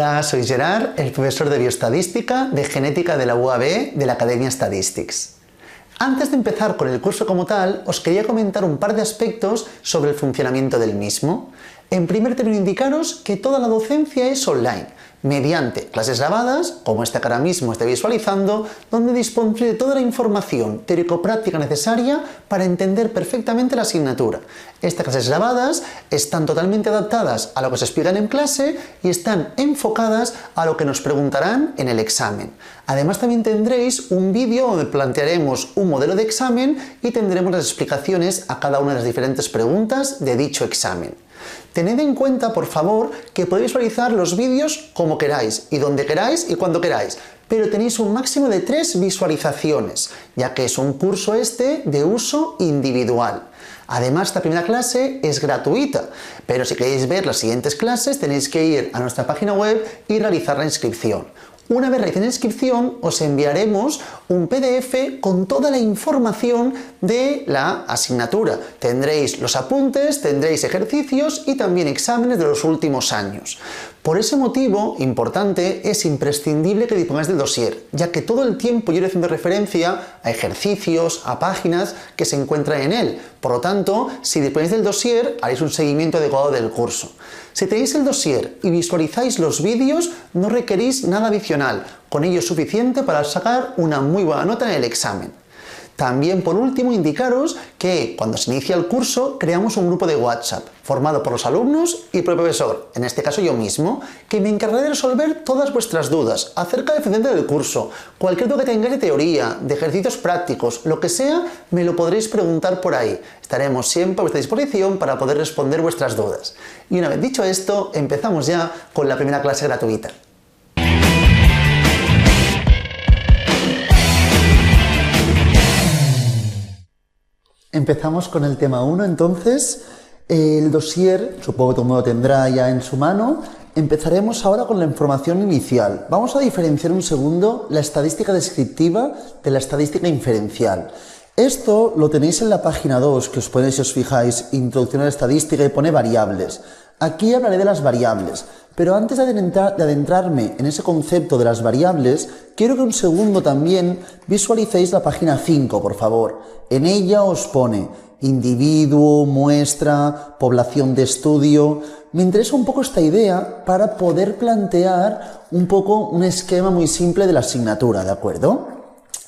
Hola, soy Gerard, el profesor de Bioestadística de Genética de la UAB de la Academia Statistics. Antes de empezar con el curso como tal, os quería comentar un par de aspectos sobre el funcionamiento del mismo. En primer término, indicaros que toda la docencia es online, mediante clases grabadas, como esta que ahora mismo estáis visualizando, donde dispondré de toda la información teórico-práctica necesaria para entender perfectamente la asignatura. Estas clases grabadas están totalmente adaptadas a lo que se explican en clase y están enfocadas a lo que nos preguntarán en el examen. Además, también tendréis un vídeo donde plantearemos un modelo de examen y tendremos las explicaciones a cada una de las diferentes preguntas de dicho examen. Tened en cuenta, por favor, que podéis visualizar los vídeos como queráis, y donde queráis y cuando queráis, pero tenéis un máximo de 3 visualizaciones, ya que es un curso de uso individual. Además, esta primera clase es gratuita, pero si queréis ver las siguientes clases tenéis que ir a nuestra página web y realizar la inscripción. Una vez realicéis la inscripción, os enviaremos un PDF con toda la información de la asignatura. Tendréis los apuntes, tendréis ejercicios y también exámenes de los últimos años. Por ese motivo, importante, es imprescindible que dispongáis del dossier, ya que todo el tiempo yo iré haciendo referencia a ejercicios, a páginas que se encuentran en él. Por lo tanto, si disponéis del dossier, haréis un seguimiento adecuado del curso. Si tenéis el dossier y visualizáis los vídeos, no requerís nada adicional. Con ello es suficiente para sacar una muy buena nota en el examen. También, por último, indicaros que cuando se inicia el curso creamos un grupo de WhatsApp formado por los alumnos y por el profesor, en este caso yo mismo, que me encargaré de resolver todas vuestras dudas acerca del funcionamiento del curso. Cualquier duda que tengáis de teoría, de ejercicios prácticos, lo que sea, me lo podréis preguntar por ahí. Estaremos siempre a vuestra disposición para poder responder vuestras dudas. Y una vez dicho esto, empezamos ya con la primera clase gratuita. Empezamos con el tema 1, entonces, el dossier, supongo que todo el mundo lo tendrá ya en su mano. Empezaremos ahora con la información inicial. Vamos a diferenciar un segundo la estadística descriptiva de la estadística inferencial. Esto lo tenéis en la página 2, que os pone, si os fijáis, Introducción a la estadística y pone variables. Aquí hablaré de las variables, pero antes de adentrarme en ese concepto de las variables, quiero que un segundo también visualicéis la página 5, por favor. En ella os pone individuo, muestra, población de estudio. Me interesa un poco esta idea para poder plantear un poco un esquema muy simple de la asignatura, ¿de acuerdo?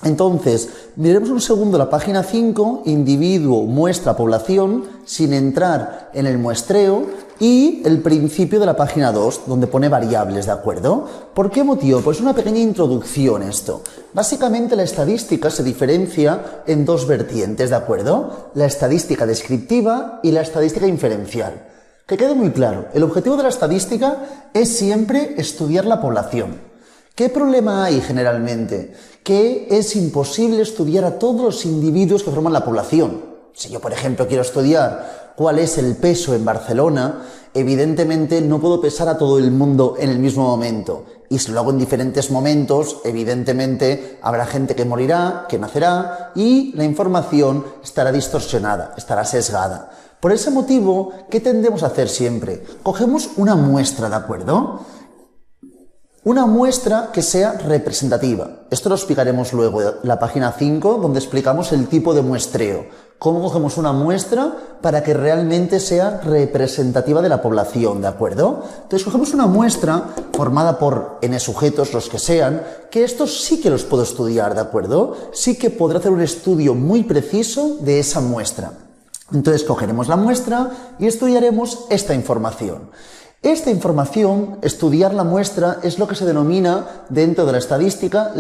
Entonces, miremos un segundo la página 5, individuo, muestra, población, sin entrar en el muestreo, y el principio de la página 2, donde pone variables, ¿de acuerdo? ¿Por qué motivo? Pues una pequeña introducción esto. Básicamente la estadística se diferencia en dos vertientes, ¿de acuerdo? La estadística descriptiva y la estadística inferencial. Que quede muy claro, el objetivo de la estadística es siempre estudiar la población. ¿Qué problema hay generalmente? Que es imposible estudiar a todos los individuos que forman la población. Si yo, por ejemplo, quiero estudiar cuál es el peso en Barcelona, evidentemente no puedo pesar a todo el mundo en el mismo momento. Y si lo hago en diferentes momentos, evidentemente habrá gente que morirá, que nacerá, y la información estará distorsionada, estará sesgada. Por ese motivo, ¿qué tendemos a hacer siempre? Cogemos una muestra, ¿de acuerdo? Una muestra que sea representativa. Esto lo explicaremos luego en la página 5, donde explicamos el tipo de muestreo. Cómo cogemos una muestra para que realmente sea representativa de la población, ¿de acuerdo? Entonces cogemos una muestra formada por n sujetos, los que sean, que estos sí que los puedo estudiar, ¿de acuerdo? Sí que podré hacer un estudio muy preciso de esa muestra. Entonces cogeremos la muestra y estudiaremos esta información. Esta información, estudiar la muestra, es lo que se denomina dentro de la estadística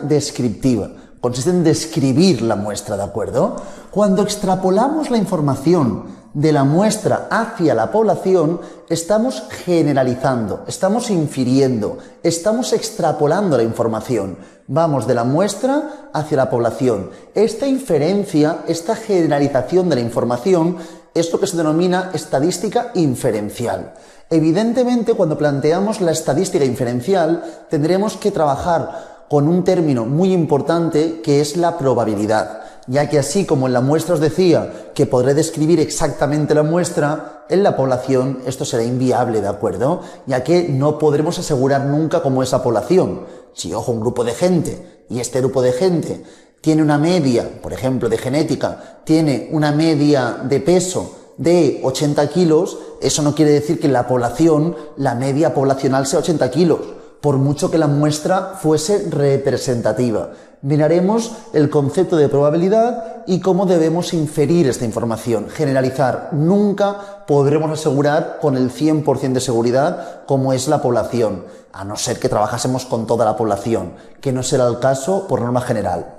descriptiva. Consiste en describir la muestra, ¿de acuerdo? Cuando extrapolamos la información de la muestra hacia la población, estamos generalizando, estamos infiriendo, estamos extrapolando la información. Vamos de la muestra hacia la población. Esta inferencia, esta generalización de la información, es lo que se denomina estadística inferencial. Evidentemente, cuando planteamos la estadística inferencial, tendremos que trabajar con un término muy importante que es la probabilidad. ya que así como en la muestra os decía que podré describir exactamente la muestra, en la población esto será inviable, ¿de acuerdo? Ya que no podremos asegurar nunca cómo es la población. Si yo cojo un grupo de gente y este grupo de gente tiene una media, por ejemplo, de genética, tiene una media de peso de 80 kilos, eso no quiere decir que en la población la media poblacional sea 80 kilos, por mucho que la muestra fuese representativa. Miraremos el concepto de probabilidad y cómo debemos inferir esta información. Generalizar. Nunca podremos asegurar con el 100% de seguridad cómo es la población, a no ser que trabajásemos con toda la población, que no será el caso por norma general.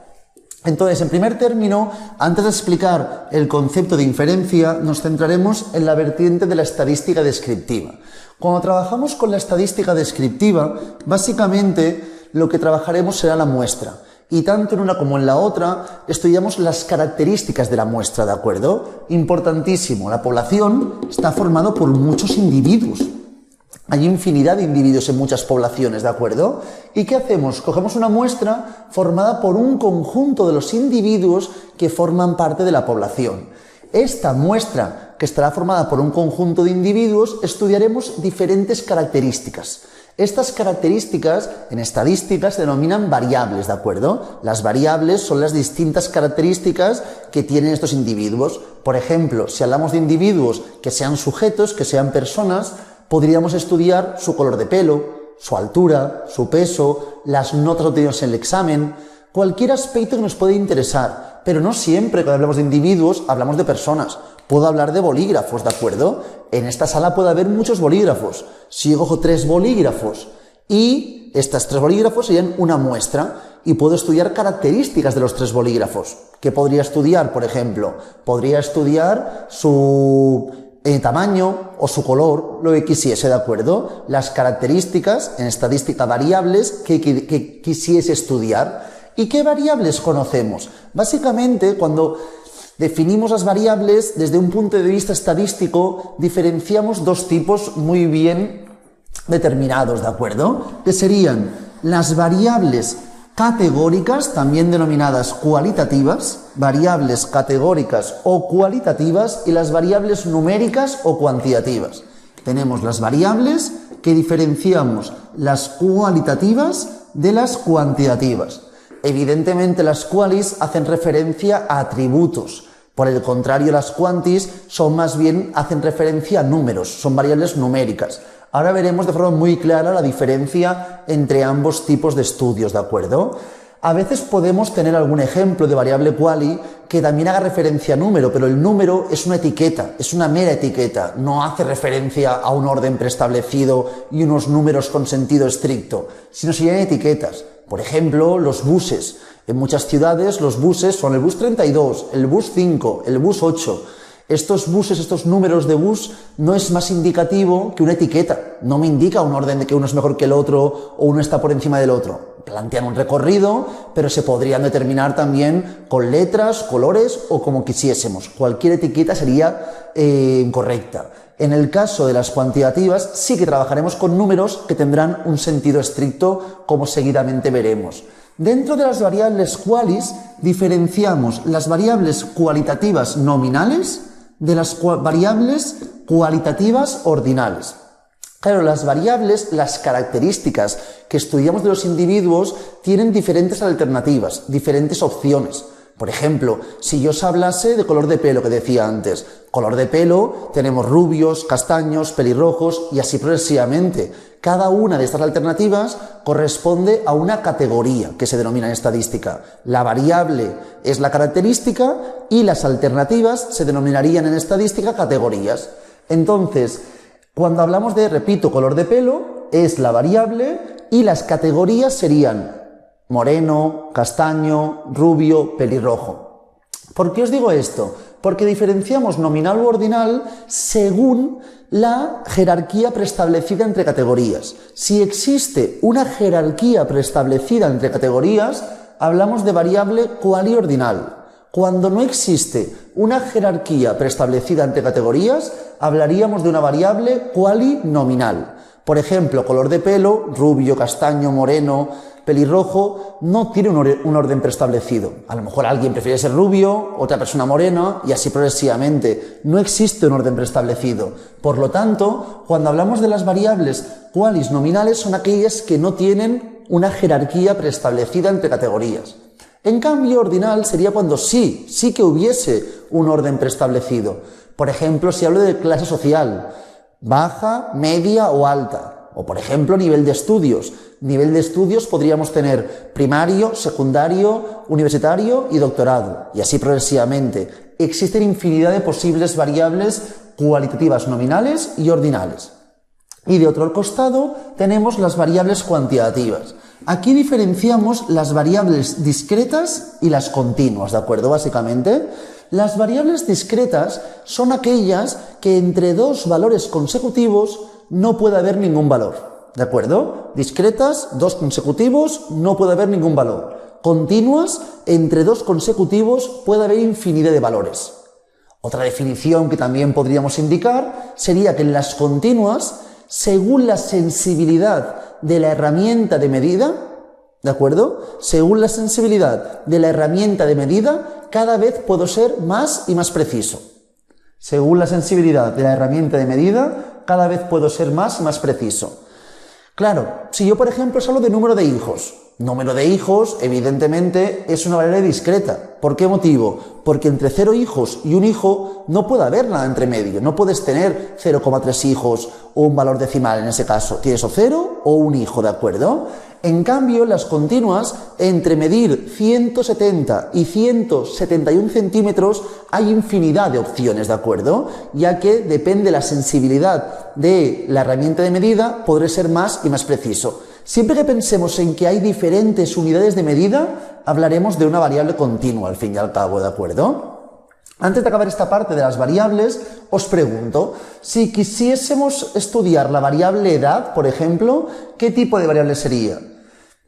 Entonces, en primer término, antes de explicar el concepto de inferencia, nos centraremos en la vertiente de la estadística descriptiva. Cuando trabajamos con la estadística descriptiva, básicamente lo que trabajaremos será la muestra. Y tanto en una como en la otra, estudiamos las características de la muestra, ¿de acuerdo? Importantísimo, la población está formada por muchos individuos. Hay infinidad de individuos en muchas poblaciones, ¿de acuerdo? ¿Y qué hacemos? Cogemos una muestra formada por un conjunto de los individuos que forman parte de la población. Esta muestra, que estará formada por un conjunto de individuos, estudiaremos diferentes características. Estas características en estadística se denominan variables, ¿de acuerdo? Las variables son las distintas características que tienen estos individuos. Por ejemplo, si hablamos de individuos que sean sujetos, que sean personas, podríamos estudiar su color de pelo, su altura, su peso, las notas obtenidas en el examen, cualquier aspecto que nos pueda interesar, pero no siempre cuando hablamos de individuos hablamos de personas. Puedo hablar de bolígrafos, ¿de acuerdo? En esta sala puede haber muchos bolígrafos. Si yo cojo 3 bolígrafos y estos 3 bolígrafos serían una muestra y puedo estudiar características de los 3 bolígrafos. ¿Qué podría estudiar, por ejemplo? Podría estudiar su tamaño o su color, lo que quisiese, ¿de acuerdo? Las características en estadística variables que quisiese estudiar. ¿Y qué variables conocemos? Básicamente, cuando definimos las variables desde un punto de vista estadístico, diferenciamos dos tipos muy bien determinados, ¿de acuerdo? Que serían las variables categóricas, también denominadas cualitativas, variables categóricas o cualitativas, y las variables numéricas o cuantitativas. Tenemos las variables que diferenciamos las cualitativas de las cuantitativas. Evidentemente las qualis hacen referencia a atributos. Por el contrario, las quantis son más bien, hacen referencia a números, son variables numéricas. Ahora veremos de forma muy clara la diferencia entre ambos tipos de estudios, ¿de acuerdo? A veces podemos tener algún ejemplo de variable quali que también haga referencia a número, pero el número es una etiqueta, es una mera etiqueta, no hace referencia a un orden preestablecido y unos números con sentido estricto, sino serían etiquetas. Por ejemplo, los buses. En muchas ciudades los buses son el bus 32, el bus 5, el bus 8. Estos buses, estos números de bus, no es más indicativo que una etiqueta. No me indica un orden de que uno es mejor que el otro o uno está por encima del otro. Plantean un recorrido, pero se podrían determinar también con letras, colores o como quisiésemos. Cualquier etiqueta sería incorrecta. En el caso de las cuantitativas, sí que trabajaremos con números que tendrán un sentido estricto, como seguidamente veremos. Dentro de las variables qualis, diferenciamos las variables cualitativas nominales de las variables cualitativas ordinales. Claro, las variables, las características que estudiamos de los individuos tienen diferentes alternativas, diferentes opciones. Por ejemplo, si yo os hablase de color de pelo, que decía antes, color de pelo, tenemos rubios, castaños, pelirrojos y así progresivamente. Cada una de estas alternativas corresponde a una categoría que se denomina en estadística. La variable es la característica y las alternativas se denominarían en estadística categorías. Entonces, cuando hablamos de, repito, color de pelo, es la variable y las categorías serían moreno, castaño, rubio, pelirrojo. ¿Por qué os digo esto? Porque diferenciamos nominal u ordinal según la jerarquía preestablecida entre categorías. Si existe una jerarquía preestablecida entre categorías, hablamos de variable cuali ordinal. Cuando no existe una jerarquía preestablecida entre categorías, hablaríamos de una variable quali nominal. Por ejemplo, color de pelo, rubio, castaño, moreno, pelirrojo no tiene un orden preestablecido. A lo mejor alguien prefiere ser rubio, otra persona morena y así progresivamente. No existe un orden preestablecido. Por lo tanto, cuando hablamos de las variables qualis nominales son aquellas que no tienen una jerarquía preestablecida entre categorías. En cambio, ordinal sería cuando sí que hubiese un orden preestablecido. Por ejemplo, si hablo de clase social, baja, media o alta. O, por ejemplo, nivel de estudios. Nivel de estudios podríamos tener primario, secundario, universitario y doctorado. Y así progresivamente. Existen infinidad de posibles variables cualitativas nominales y ordinales. Y de otro costado tenemos las variables cuantitativas. Aquí diferenciamos las variables discretas y las continuas, ¿de acuerdo? Básicamente, las variables discretas son aquellas que entre dos valores consecutivos no puede haber ningún valor. ¿De acuerdo? Discretas, dos consecutivos, no puede haber ningún valor. Continuas, entre dos consecutivos puede haber infinidad de valores. Otra definición que también podríamos indicar sería que en las continuas, según la sensibilidad de la herramienta de medida, ¿de acuerdo? Según la sensibilidad de la herramienta de medida, cada vez puedo ser más y más preciso. Según la sensibilidad de la herramienta de medida, cada vez puedo ser más y más preciso. Claro, si yo, por ejemplo, hablo de número de hijos. Número de hijos, evidentemente, es una variable discreta. ¿Por qué motivo? Porque entre 0 hijos y un hijo no puede haber nada entre medio. No puedes tener 0,3 hijos o un valor decimal en ese caso. Tienes o 0 o un hijo, ¿de acuerdo? En cambio, las continuas, entre medir 170 y 171 centímetros, hay infinidad de opciones, ¿de acuerdo? Ya que depende la sensibilidad de la herramienta de medida, podré ser más y más preciso. Siempre que pensemos en que hay diferentes unidades de medida, hablaremos de una variable continua, al fin y al cabo, ¿de acuerdo? Antes de acabar esta parte de las variables, os pregunto, si quisiésemos estudiar la variable edad, por ejemplo, ¿qué tipo de variable sería?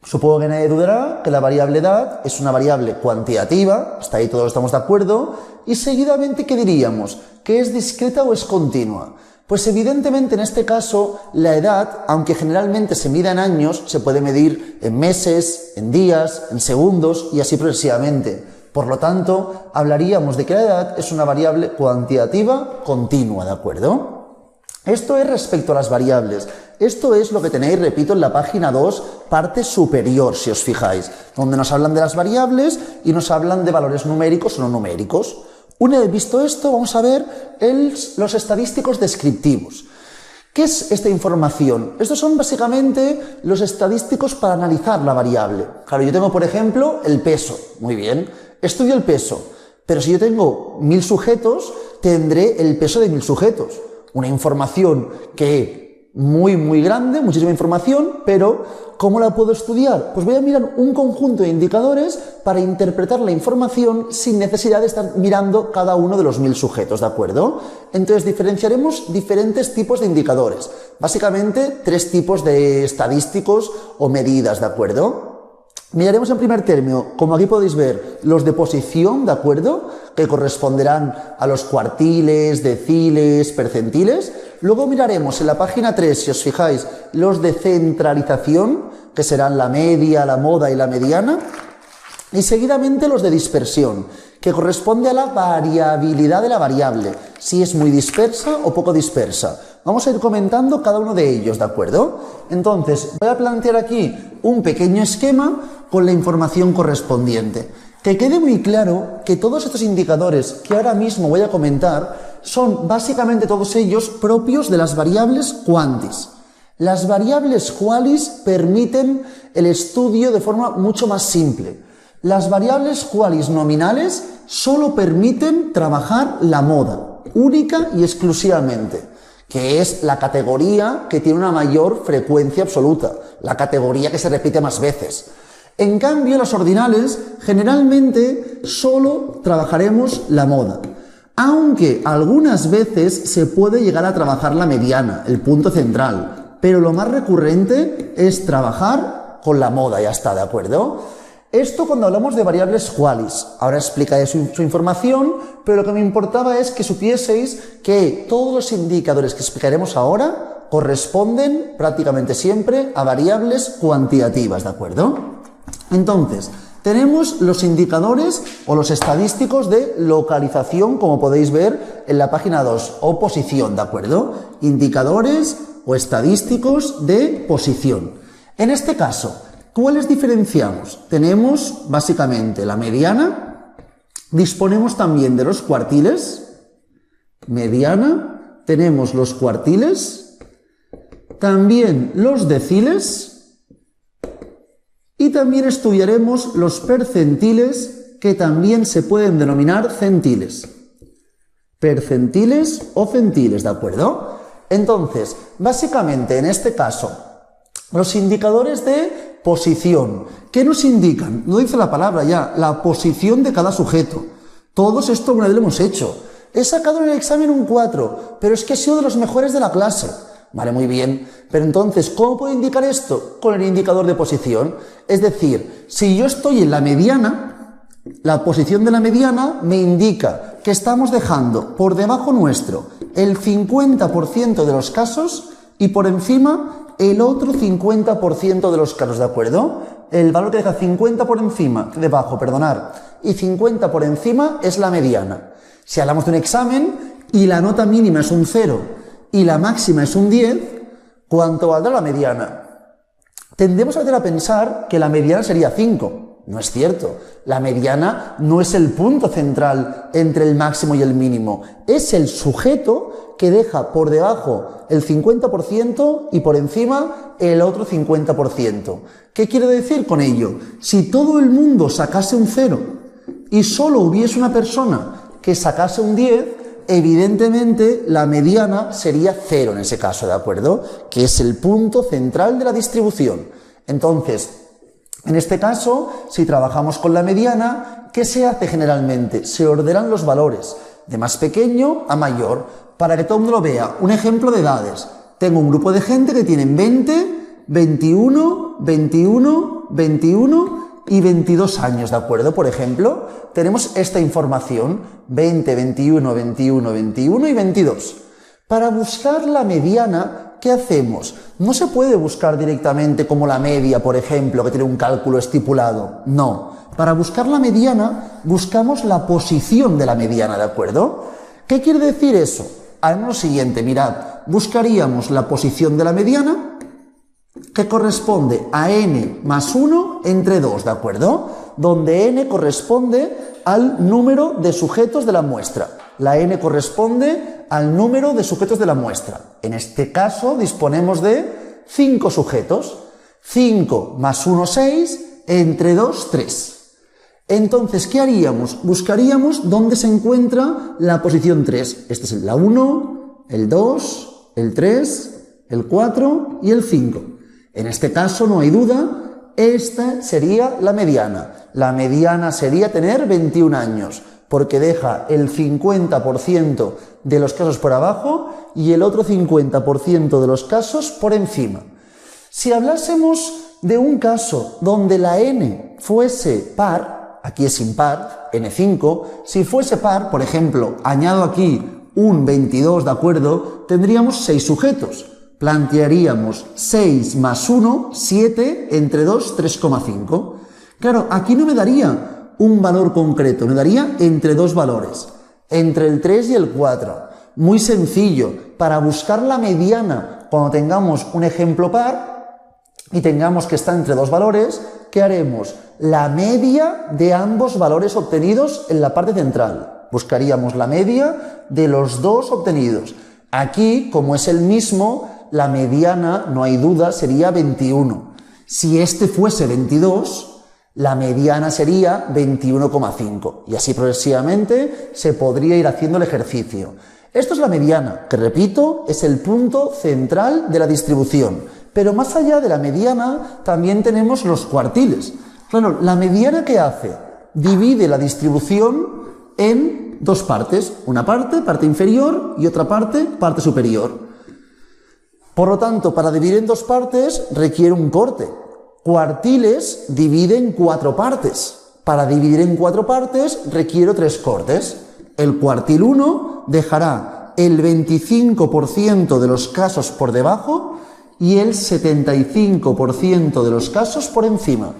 Supongo que nadie dudará que la variable edad es una variable cuantitativa, hasta ahí todos estamos de acuerdo, y seguidamente, ¿qué diríamos? ¿Que es discreta o es continua? Pues evidentemente en este caso la edad, aunque generalmente se mida en años, se puede medir en meses, en días, en segundos y así progresivamente. Por lo tanto, hablaríamos de que la edad es una variable cuantitativa continua, ¿de acuerdo? Esto es respecto a las variables. Esto es lo que tenéis, repito, en la página 2, parte superior, si os fijáis, donde nos hablan de las variables y nos hablan de valores numéricos o no numéricos. Una vez visto esto, vamos a ver los estadísticos descriptivos. ¿Qué es esta información? Estos son básicamente los estadísticos para analizar la variable. Claro, yo tengo, por ejemplo, el peso. Muy bien, estudio el peso. Pero si yo tengo 1000 sujetos, tendré el peso de 1000 sujetos. Una información que muy grande, muchísima información, pero ¿cómo la puedo estudiar? Pues voy a mirar un conjunto de indicadores para interpretar la información sin necesidad de estar mirando cada uno de los 1000 sujetos, ¿de acuerdo? Entonces diferenciaremos diferentes tipos de indicadores, básicamente 3 tipos de estadísticos o medidas, ¿de acuerdo? Miraremos en primer término, como aquí podéis ver, los de posición, ¿de acuerdo? Que corresponderán a los cuartiles, deciles, percentiles. Luego miraremos en la página 3, si os fijáis, los de centralización, que serán la media, la moda y la mediana. Y seguidamente los de dispersión, que corresponde a la variabilidad de la variable, si es muy dispersa o poco dispersa. Vamos a ir comentando cada uno de ellos, ¿de acuerdo? Entonces, voy a plantear aquí un pequeño esquema con la información correspondiente. Que quede muy claro que todos estos indicadores que ahora mismo voy a comentar son básicamente todos ellos propios de las variables quantis. Las variables qualis permiten el estudio de forma mucho más simple. Las variables qualis nominales solo permiten trabajar la moda, única y exclusivamente, que es la categoría que tiene una mayor frecuencia absoluta, la categoría que se repite más veces. En cambio, las ordinales generalmente solo trabajaremos la moda, aunque algunas veces se puede llegar a trabajar la mediana, el punto central, pero lo más recurrente es trabajar con la moda, ya está, ¿de acuerdo? Esto cuando hablamos de variables qualis. Ahora explicaré su información, pero lo que me importaba es que supieseis que todos los indicadores que explicaremos ahora corresponden prácticamente siempre a variables cuantitativas, ¿de acuerdo? Entonces, tenemos los indicadores o los estadísticos de localización, como podéis ver en la página 2, o posición, ¿de acuerdo? Indicadores o estadísticos de posición. En este caso, ¿cuáles diferenciamos? Tenemos básicamente la mediana, disponemos también de los cuartiles, mediana, tenemos los cuartiles, también los deciles y también estudiaremos los percentiles, que también se pueden denominar centiles. Percentiles o centiles, ¿de acuerdo? Entonces, básicamente en este caso, los indicadores de posición, ¿qué nos indican? No dice la palabra ya, la posición de cada sujeto. Todos esto una vez lo hemos hecho. He sacado en el examen un 4, pero es que he sido de los mejores de la clase. Vale, muy bien. Pero entonces, ¿cómo puedo indicar esto? Con el indicador de posición. Es decir, si yo estoy en la mediana, la posición de la mediana me indica que estamos dejando por debajo nuestro el 50% de los casos y por encima el otro 50% de los casos, ¿de acuerdo? El valor que deja 50 por encima, debajo, perdonar, y 50 por encima es la mediana. Si hablamos de un examen y la nota mínima es un 0 y la máxima es un 10, ¿cuánto valdrá la mediana? Tendemos a pensar que la mediana sería 5. No es cierto. La mediana no es el punto central entre el máximo y el mínimo. Es el sujeto que deja por debajo el 50% y por encima el otro 50%. ¿Qué quiere decir con ello? Si todo el mundo sacase un 0 y solo hubiese una persona que sacase un 10, evidentemente la mediana sería 0 en ese caso, ¿de acuerdo? Que es el punto central de la distribución. Entonces, en este caso, si trabajamos con la mediana, ¿qué se hace generalmente? Se ordenan los valores de más pequeño a mayor, para que todo el mundo lo vea. Un ejemplo de edades. Tengo un grupo de gente que tienen 20, 21, 21, 21 y 22 años, ¿de acuerdo? Por ejemplo, tenemos esta información, 20, 21, 21, 21 y 22. Para buscar la mediana, ¿qué hacemos? No se puede buscar directamente como la media, por ejemplo, que tiene un cálculo estipulado. No. Para buscar la mediana, buscamos la posición de la mediana, ¿de acuerdo? ¿Qué quiere decir eso? Haremos lo siguiente, mirad. Buscaríamos la posición de la mediana, que corresponde a n más 1 entre 2, ¿de acuerdo? Donde n corresponde al número de sujetos de la muestra. La n corresponde al número de sujetos de la muestra. En este caso disponemos de 5 sujetos. 5 más 1, 6, entre 2, 3. Entonces, ¿qué haríamos? Buscaríamos dónde se encuentra la posición 3. Este es la 1, el 2, el 3, el 4 y el 5. En este caso, no hay duda, esta sería la mediana. La mediana sería tener 21 años, porque deja el 50% de los casos por abajo y el otro 50% de los casos por encima. Si hablásemos de un caso donde la n fuese par, aquí es impar, n5, si fuese par, por ejemplo, añado aquí un 22, ¿de acuerdo? Tendríamos 6 sujetos. Plantearíamos 6 más 1, 7, entre 2, 3,5. Claro, aquí no me daría un valor concreto, me daría entre dos valores, entre el 3 y el 4. Muy sencillo, para buscar la mediana, cuando tengamos un ejemplo par y tengamos que estar entre dos valores, ¿qué haremos? La media de ambos valores obtenidos en la parte central. Buscaríamos la media de los dos obtenidos. Aquí, como es el mismo, la mediana, no hay duda, sería 21. Si este fuese 22, la mediana sería 21,5. Y así progresivamente se podría ir haciendo el ejercicio. Esto es la mediana, que repito, es el punto central de la distribución. Pero más allá de la mediana, también tenemos los cuartiles. Claro, la mediana, ¿qué hace? Divide la distribución en dos partes. Una parte, parte inferior, y otra parte, parte superior. Por lo tanto, para dividir en dos partes requiere un corte. Cuartiles divide en 4 partes. Para dividir en 4 partes requiero 3 cortes. El cuartil 1 dejará el 25% de los casos por debajo y el 75% de los casos por encima.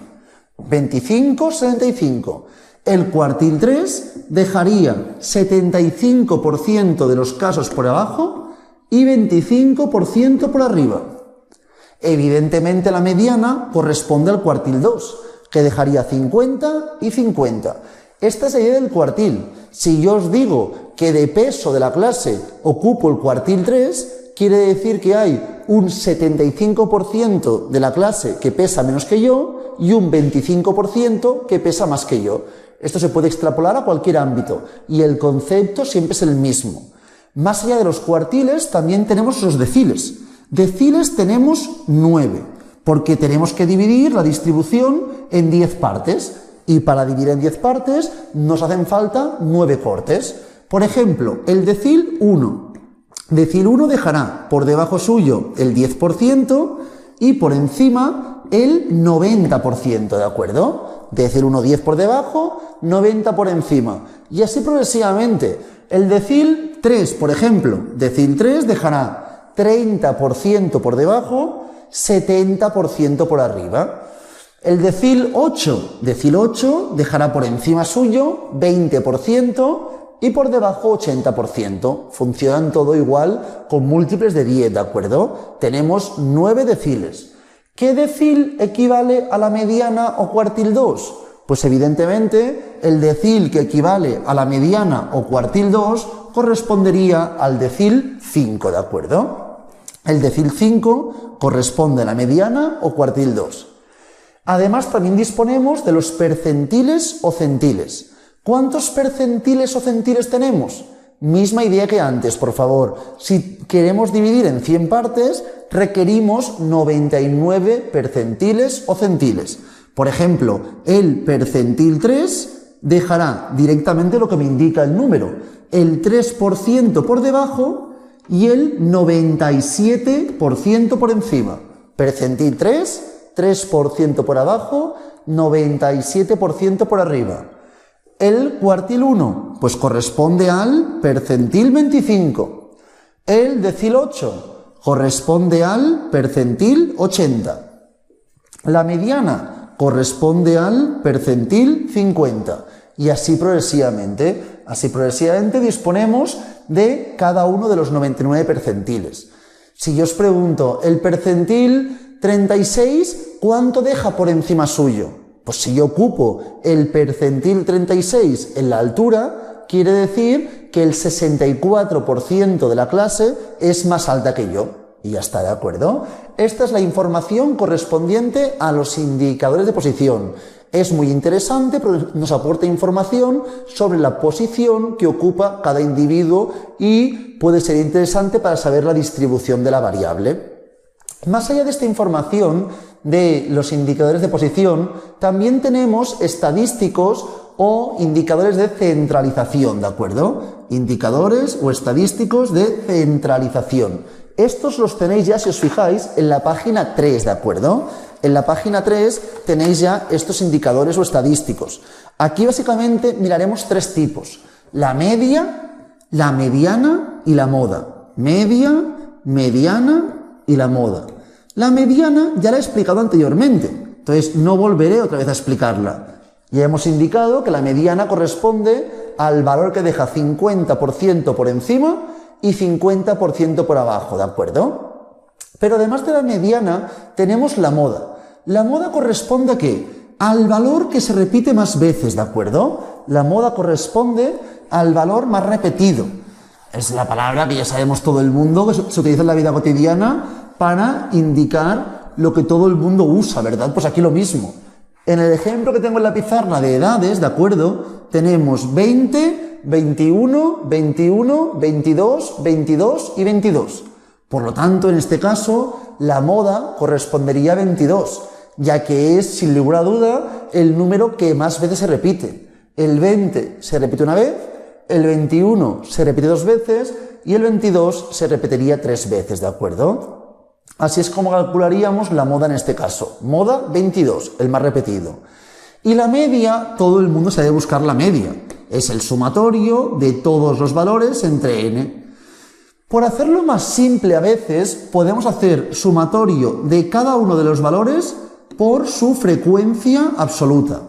25, 75. El cuartil 3 dejaría 75% de los casos por abajo y 25% por arriba. Evidentemente la mediana corresponde al cuartil 2, que dejaría 50 y 50. Esta es la idea del cuartil. Si yo os digo que de peso de la clase ocupo el cuartil 3, quiere decir que hay un 75% de la clase que pesa menos que yo y un 25% que pesa más que yo. Esto se puede extrapolar a cualquier ámbito y el concepto siempre es el mismo. Más allá de los cuartiles también tenemos los deciles. Deciles tenemos 9, porque tenemos que dividir la distribución en 10 partes. Y para dividir en 10 partes nos hacen falta 9 cortes. Por ejemplo, el decil 1. Decil 1 dejará por debajo suyo el 10% y por encima el 90%, ¿de acuerdo? Decil 1, 10 por debajo, 90 por encima. Y así progresivamente. El decil 3, por ejemplo, decil 3 dejará 30% por debajo, 70% por arriba. El decil 8 dejará por encima suyo 20% y por debajo 80%. Funcionan todo igual con múltiples de 10, ¿de acuerdo? Tenemos 9 deciles. ¿Qué decil equivale a la mediana o cuartil 2? Pues evidentemente el decil que equivale a la mediana o cuartil 2 correspondería al decil 5, ¿de acuerdo? El decil 5 corresponde a la mediana o cuartil 2. Además, también disponemos de los percentiles o centiles. ¿Cuántos percentiles o centiles tenemos? Misma idea que antes, por favor. Si queremos dividir en 100 partes, requerimos 99 percentiles o centiles. Por ejemplo, el percentil 3 dejará directamente lo que me indica el número, el 3% por debajo y el 97% por encima. Percentil 3, 3% por abajo, 97% por arriba. El cuartil 1, pues corresponde al percentil 25. El decil 8 corresponde al percentil 80. La mediana corresponde al percentil 50. Y así progresivamente. Así progresivamente disponemos de cada uno de los 99 percentiles. Si yo os pregunto, el percentil 36, ¿cuánto deja por encima suyo? Pues si yo ocupo el percentil 36 en la altura, quiere decir que el 64% de la clase es más alta que yo. Y ya está, ¿de acuerdo? Esta es la información correspondiente a los indicadores de posición. Es muy interesante porque nos aporta información sobre la posición que ocupa cada individuo y puede ser interesante para saber la distribución de la variable. Más allá de esta información de los indicadores de posición, también tenemos estadísticos o indicadores de centralización, ¿de acuerdo? Indicadores o estadísticos de centralización. Estos los tenéis ya, si os fijáis, en la página 3, ¿de acuerdo? En la página 3 tenéis ya estos indicadores o estadísticos. Aquí básicamente miraremos 3 tipos: la media, la mediana y la moda. Media, mediana y la moda. La mediana ya la he explicado anteriormente, entonces no volveré otra vez a explicarla. Ya hemos indicado que la mediana corresponde al valor que deja 50% por encima y 50% por abajo, ¿de acuerdo? Pero además de la mediana tenemos la moda. La moda corresponde ¿a qué? Al valor que se repite más veces, ¿de acuerdo? La moda corresponde al valor más repetido. Es la palabra que ya sabemos todo el mundo, que se utiliza en la vida cotidiana para indicar lo que todo el mundo usa, ¿verdad? Pues aquí lo mismo. En el ejemplo que tengo en la pizarra de edades, ¿de acuerdo? Tenemos 20, 21, 21, 22, 22 y 22. Por lo tanto, en este caso, la moda correspondería a 22, ya que es, sin lugar a duda, el número que más veces se repite. El 20 se repite una vez, el 21 se repite 2 veces y el 22 se repetiría 3 veces, ¿de acuerdo? Así es como calcularíamos la moda en este caso. Moda 22, el más repetido. Y la media, todo el mundo sabe buscar la media. Es el sumatorio de todos los valores entre n. Por hacerlo más simple a veces, podemos hacer sumatorio de cada uno de los valores por su frecuencia absoluta.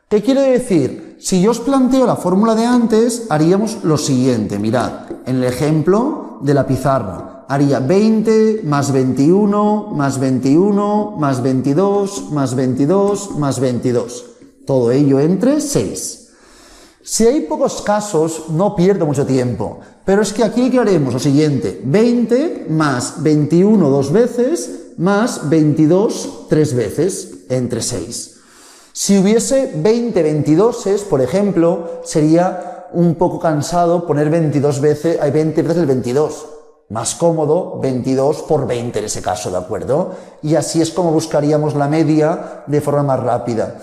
¿Qué quiere decir? Si yo os planteo la fórmula de antes, haríamos lo siguiente. Mirad, en el ejemplo de la pizarra, haría 20 más 21 más 21 más 22 más 22 más 22. Todo ello entre 6. Si hay pocos casos, no pierdo mucho tiempo, pero es que aquí que haremos lo siguiente, 20 más 21 dos veces, más 22 tres veces, entre 6. Si hubiese 20 22s, por ejemplo, sería un poco cansado poner 20 veces el 22. Más cómodo, 22 por 20 en ese caso, ¿de acuerdo? Y así es como buscaríamos la media de forma más rápida.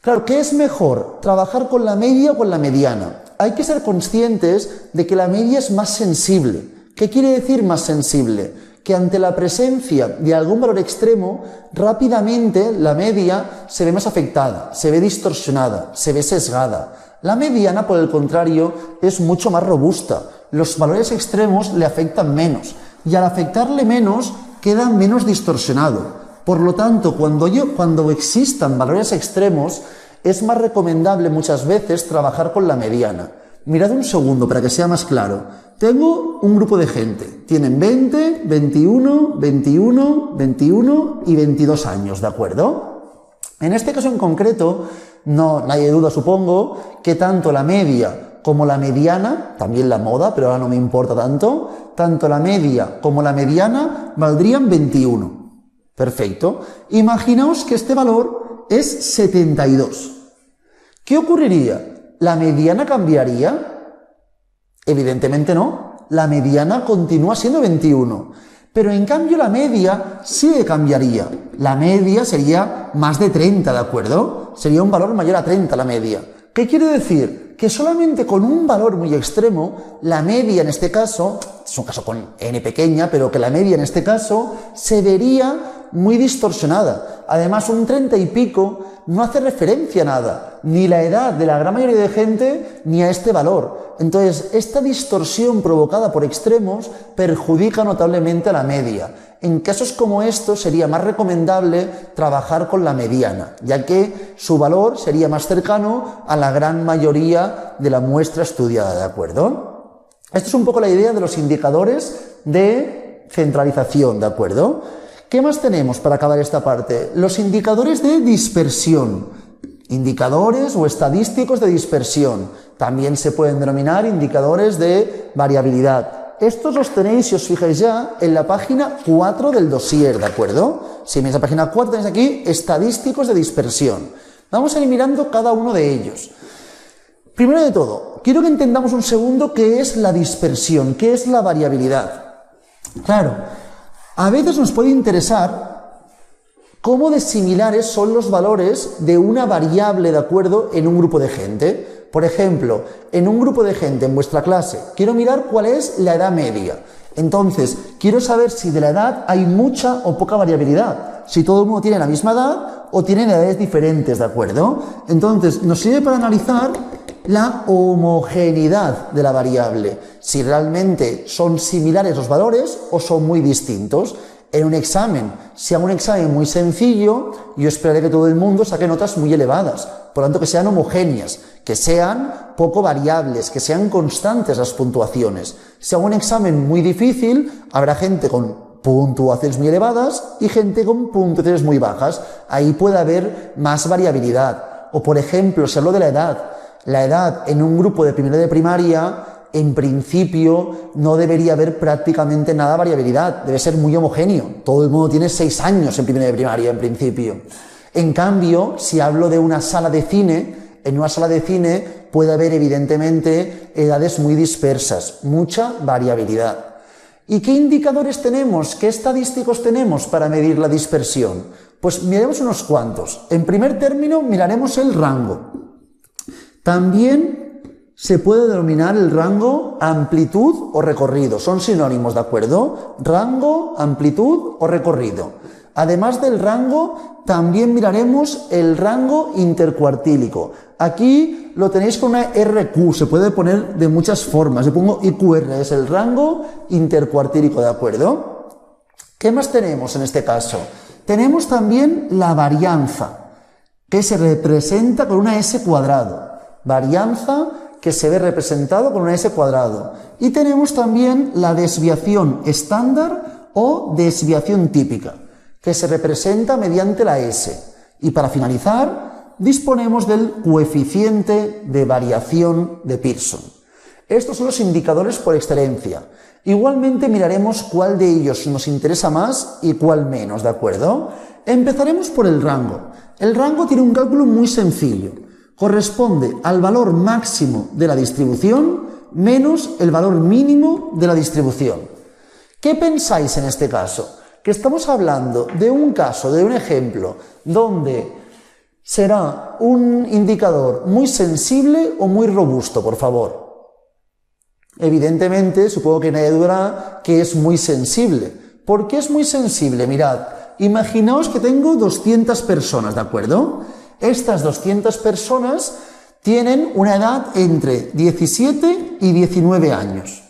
Claro, ¿qué es mejor? ¿Trabajar con la media o con la mediana? Hay que ser conscientes de que la media es más sensible. ¿Qué quiere decir más sensible? Que ante la presencia de algún valor extremo, rápidamente la media se ve más afectada, se ve distorsionada, se ve sesgada. La mediana, por el contrario, es mucho más robusta. Los valores extremos le afectan menos y al afectarle menos queda menos distorsionado. Por lo tanto, cuando existan valores extremos, es más recomendable muchas veces trabajar con la mediana. Mirad un segundo para que sea más claro. Tengo un grupo de gente. Tienen 20, 21, 21, 21 y 22 años, ¿de acuerdo? En este caso en concreto, nadie duda, supongo, que tanto la media como la mediana, también la moda, pero ahora no me importa tanto la media como la mediana valdrían 21. Perfecto. Imaginaos que este valor es 72. ¿Qué ocurriría? ¿La mediana cambiaría? Evidentemente no. La mediana continúa siendo 21. Pero en cambio la media sí que cambiaría. La media sería más de 30, ¿de acuerdo? Sería un valor mayor a 30 la media. ¿Qué quiere decir? Que solamente con un valor muy extremo, la media en este caso, es un caso con n pequeña, pero que la media en este caso se vería muy distorsionada. Además, un 30 y pico no hace referencia a nada, ni la edad de la gran mayoría de gente, ni a este valor. Entonces, esta distorsión provocada por extremos perjudica notablemente a la media. En casos como estos sería más recomendable trabajar con la mediana, ya que su valor sería más cercano a la gran mayoría de la muestra estudiada, ¿de acuerdo? Esto es un poco la idea de los indicadores de centralización, ¿de acuerdo? ¿Qué más tenemos para acabar esta parte? Los indicadores de dispersión. Indicadores o estadísticos de dispersión. También se pueden denominar indicadores de variabilidad. Estos los tenéis, si os fijáis ya, en la página 4 del dossier, ¿de acuerdo? Si veis la página 4 tenéis aquí estadísticos de dispersión. Vamos a ir mirando cada uno de ellos. Primero de todo, quiero que entendamos un segundo qué es la dispersión, qué es la variabilidad. Claro, a veces nos puede interesar cómo de similares son los valores de una variable, ¿de acuerdo?, en un grupo de gente. Por ejemplo, en un grupo de gente en vuestra clase, quiero mirar cuál es la edad media. Entonces, quiero saber si de la edad hay mucha o poca variabilidad. Si todo el mundo tiene la misma edad o tienen edades diferentes, ¿de acuerdo? Entonces, nos sirve para analizar la homogeneidad de la variable, si realmente son similares los valores o son muy distintos. En un examen, si hago un examen muy sencillo, yo esperaré que todo el mundo saque notas muy elevadas, por lo tanto que sean homogéneas, que sean poco variables, que sean constantes las puntuaciones. Si hago un examen muy difícil, habrá gente con puntuaciones muy elevadas y gente con puntuaciones muy bajas. Ahí puede haber más variabilidad. O por ejemplo, si hablo de la edad en un grupo de primero de primaria, en principio no debería haber prácticamente nada de variabilidad, debe ser muy homogéneo. Todo el mundo tiene 6 años en primero de primaria, en principio. En cambio, si hablo de una sala de cine, en una sala de cine puede haber evidentemente edades muy dispersas, mucha variabilidad. ¿Y qué indicadores tenemos? ¿Qué estadísticos tenemos para medir la dispersión? Pues miraremos unos cuantos. En primer término, miraremos el rango. También se puede denominar el rango amplitud o recorrido. Son sinónimos, ¿de acuerdo? Rango, amplitud o recorrido. Además del rango, también miraremos el rango intercuartílico. Aquí lo tenéis con una RQ, se puede poner de muchas formas. Yo pongo IQR, es el rango intercuartílico, ¿de acuerdo? ¿Qué más tenemos en este caso? Tenemos también la varianza, que se representa con una S cuadrado. Varianza que se ve representado con una S cuadrado. Y tenemos también la desviación estándar o desviación típica, que se representa mediante la S. Y para finalizar, disponemos del coeficiente de variación de Pearson. Estos son los indicadores por excelencia. Igualmente miraremos cuál de ellos nos interesa más y cuál menos, ¿de acuerdo? Empezaremos por el rango. El rango tiene un cálculo muy sencillo. Corresponde al valor máximo de la distribución menos el valor mínimo de la distribución. ¿Qué pensáis en este caso? Que estamos hablando de un caso, de un ejemplo, donde será un indicador muy sensible o muy robusto, por favor. Evidentemente, supongo que nadie dudará que es muy sensible. ¿Por qué es muy sensible? Mirad, imaginaos que tengo 200 personas, ¿de acuerdo? Estas 200 personas tienen una edad entre 17 y 19 años.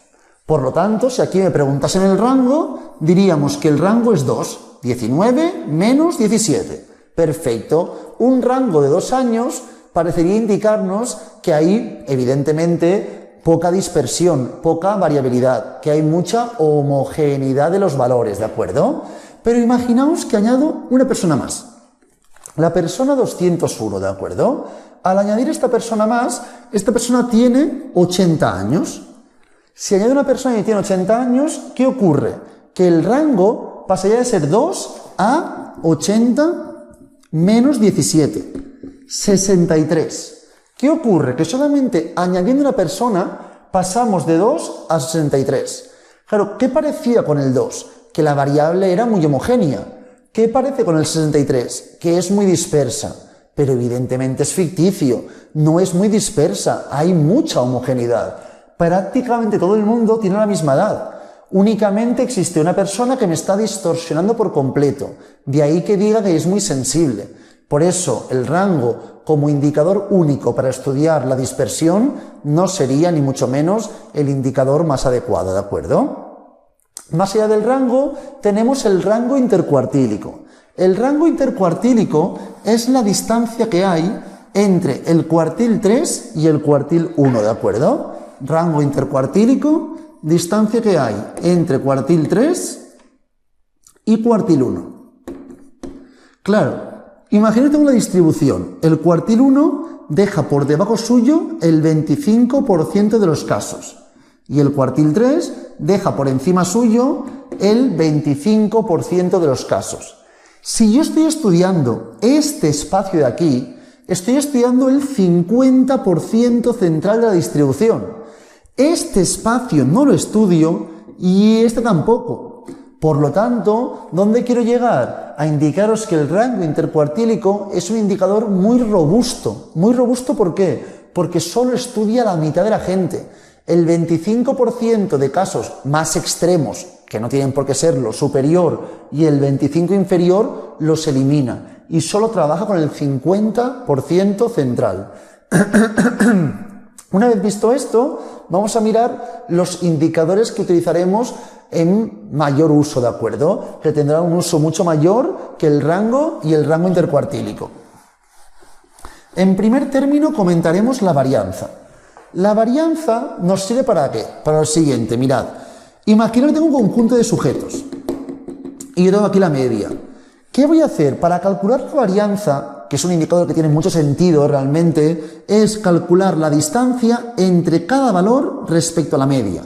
Por lo tanto, si aquí me preguntasen el rango, diríamos que el rango es 2, 19 menos 17. Perfecto. Un rango de 2 años parecería indicarnos que hay, evidentemente, poca dispersión, poca variabilidad, que hay mucha homogeneidad de los valores, ¿de acuerdo? Pero imaginaos que añado una persona más. La persona 201, ¿de acuerdo? Al añadir esta persona más, esta persona tiene 80 años. Si añado una persona que tiene 80 años, ¿qué ocurre? Que el rango pasaría de ser 2 a 80 menos 17, 63. ¿Qué ocurre? Que solamente añadiendo una persona pasamos de 2 a 63. Claro, ¿qué parecía con el 2? Que la variable era muy homogénea. ¿Qué parece con el 63? Que es muy dispersa, pero evidentemente es ficticio, no es muy dispersa, hay mucha homogeneidad. Prácticamente todo el mundo tiene la misma edad. Únicamente existe una persona que me está distorsionando por completo, de ahí que diga que es muy sensible. Por eso el rango como indicador único para estudiar la dispersión no sería ni mucho menos el indicador más adecuado, ¿de acuerdo? Más allá del rango, tenemos el rango intercuartílico. El rango intercuartílico es la distancia que hay entre el cuartil 3 y el cuartil 1, ¿de acuerdo? Rango intercuartílico, distancia que hay entre cuartil 3 y cuartil 1. Claro, imagínate una distribución. El cuartil 1 deja por debajo suyo el 25% de los casos. Y el cuartil 3 deja por encima suyo el 25% de los casos. Si yo estoy estudiando este espacio de aquí, estoy estudiando el 50% central de la distribución. Este espacio no lo estudio y este tampoco. Por lo tanto, ¿dónde quiero llegar? A indicaros que el rango intercuartílico es un indicador muy robusto. Muy robusto, ¿por qué? Porque solo estudia la mitad de la gente. El 25% de casos más extremos, que no tienen por qué serlo, superior, y el 25% inferior, los elimina. Y solo trabaja con el 50% central. Una vez visto esto, vamos a mirar los indicadores que utilizaremos en mayor uso, ¿de acuerdo? Que tendrán un uso mucho mayor que el rango y el rango intercuartílico. En primer término comentaremos la varianza. La varianza nos sirve ¿para qué? Para lo siguiente, mirad. Imagino que tengo un conjunto de sujetos y yo tengo aquí la media. ¿Qué voy a hacer? Para calcular la varianza, que es un indicador que tiene mucho sentido realmente, es calcular la distancia entre cada valor respecto a la media.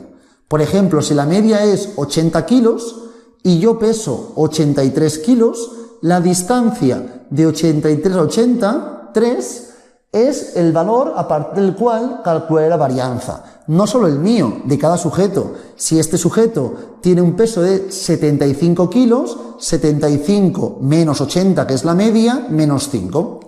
Por ejemplo, si la media es 80 kilos y yo peso 83 kilos, la distancia de 83 a 83 es el valor a partir del cual calcularé la varianza. No solo el mío, de cada sujeto. Si este sujeto tiene un peso de 75 kilos, 75 menos 80, que es la media, menos 5.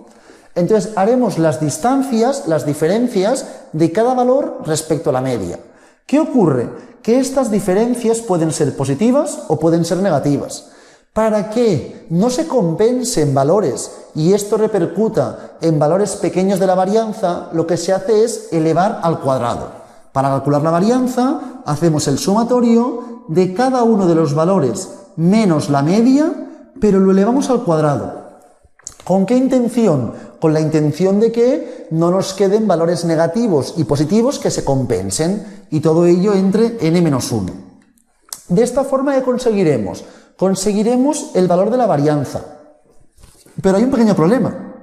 Entonces haremos las distancias, las diferencias de cada valor respecto a la media. ¿Qué ocurre? Que estas diferencias pueden ser positivas o pueden ser negativas. Para que no se compensen valores y esto repercuta en valores pequeños de la varianza, lo que se hace es elevar al cuadrado. Para calcular la varianza, hacemos el sumatorio de cada uno de los valores menos la media, pero lo elevamos al cuadrado. ¿Con qué intención? Con la intención de que no nos queden valores negativos y positivos que se compensen y todo ello entre n-1. De esta forma, ¿qué conseguiremos? Conseguiremos el valor de la varianza. Pero hay un pequeño problema,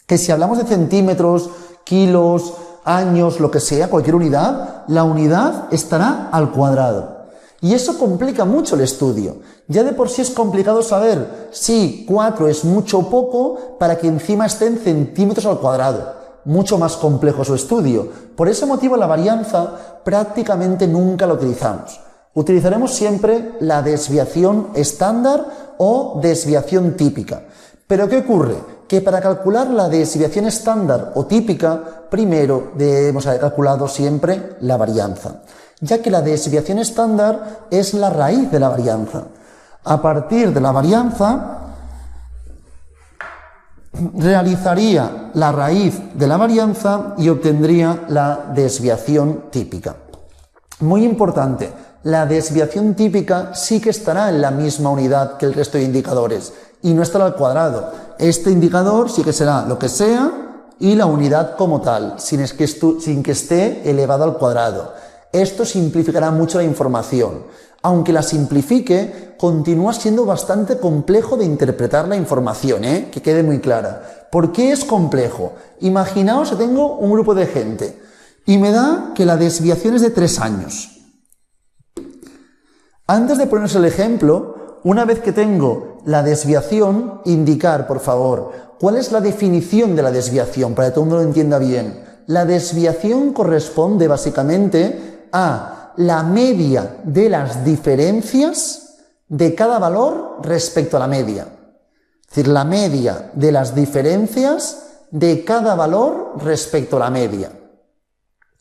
que si hablamos de centímetros, kilos, años, lo que sea, cualquier unidad, la unidad estará al cuadrado. Y eso complica mucho el estudio. Ya de por sí es complicado saber si 4 es mucho o poco para que encima esté en centímetros al cuadrado. Mucho más complejo su estudio. Por ese motivo la varianza prácticamente nunca la utilizamos. Utilizaremos siempre la desviación estándar o desviación típica. ¿Pero qué ocurre? Que para calcular la desviación estándar o típica, primero debemos haber calculado siempre la varianza, ya que la desviación estándar es la raíz de la varianza. A partir de la varianza, realizaría la raíz de la varianza y obtendría la desviación típica. Muy importante, la desviación típica sí que estará en la misma unidad que el resto de indicadores y no estará al cuadrado. Este indicador sí que será lo que sea y la unidad como tal, sin que esté elevado al cuadrado. Esto simplificará mucho la información. Aunque la simplifique, continúa siendo bastante complejo de interpretar la información, que quede muy clara. ¿Por qué es complejo? Imaginaos que tengo un grupo de gente y me da que la desviación es de 3 años. Antes de poneros el ejemplo, una vez que tengo la desviación, indicar, por favor, cuál es la definición de la desviación para que todo el mundo lo entienda bien. La desviación corresponde básicamente a la media de las diferencias de cada valor respecto a la media. Es decir, la media de las diferencias de cada valor respecto a la media.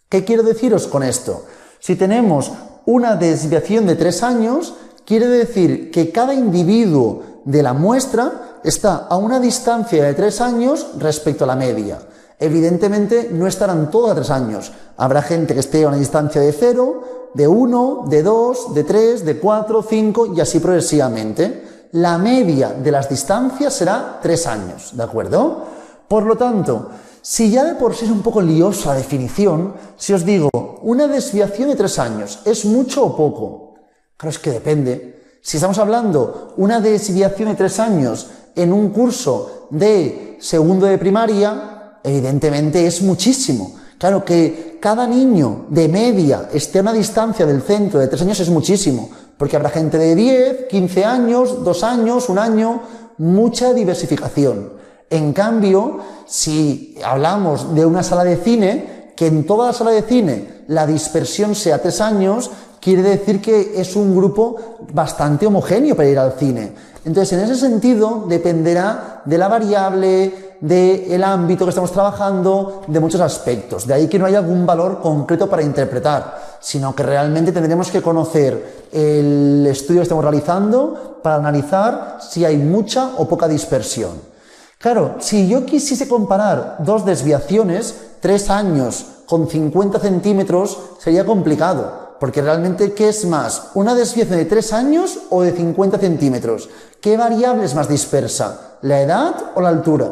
¿Qué quiero deciros con esto? Si tenemos una desviación de 3 años, quiere decir que cada individuo de la muestra está a una distancia de 3 años respecto a la media. Evidentemente no estarán todos a 3 años. Habrá gente que esté a una distancia de 0, de 1, de 2, de 3, de 4, 5 y así progresivamente. La media de las distancias será 3 años, ¿de acuerdo? Por lo tanto, si ya de por sí es un poco liosa la definición, si os digo, una desviación de 3 años, ¿es mucho o poco? Claro, es que depende. Si estamos hablando una desviación de 3 años en un curso de segundo de primaria, evidentemente es muchísimo. Claro que cada niño de media esté a una distancia del centro de 3 años es muchísimo, porque habrá gente de 10, 15 años, 2 años, 1 año, mucha diversificación. En cambio, si hablamos de una sala de cine, que en toda la sala de cine la dispersión sea 3 años, quiere decir que es un grupo bastante homogéneo para ir al cine. Entonces, en ese sentido, dependerá de la variable, del ámbito que estamos trabajando, de muchos aspectos. De ahí que no haya algún valor concreto para interpretar, sino que realmente tendremos que conocer el estudio que estamos realizando para analizar si hay mucha o poca dispersión. Claro, si yo quisiese comparar dos desviaciones, 3 años con 50 centímetros, sería complicado, porque realmente, ¿qué es más? ¿Una desviación de 3 años o de 50 centímetros? ¿Qué variable es más dispersa? ¿La edad o la altura?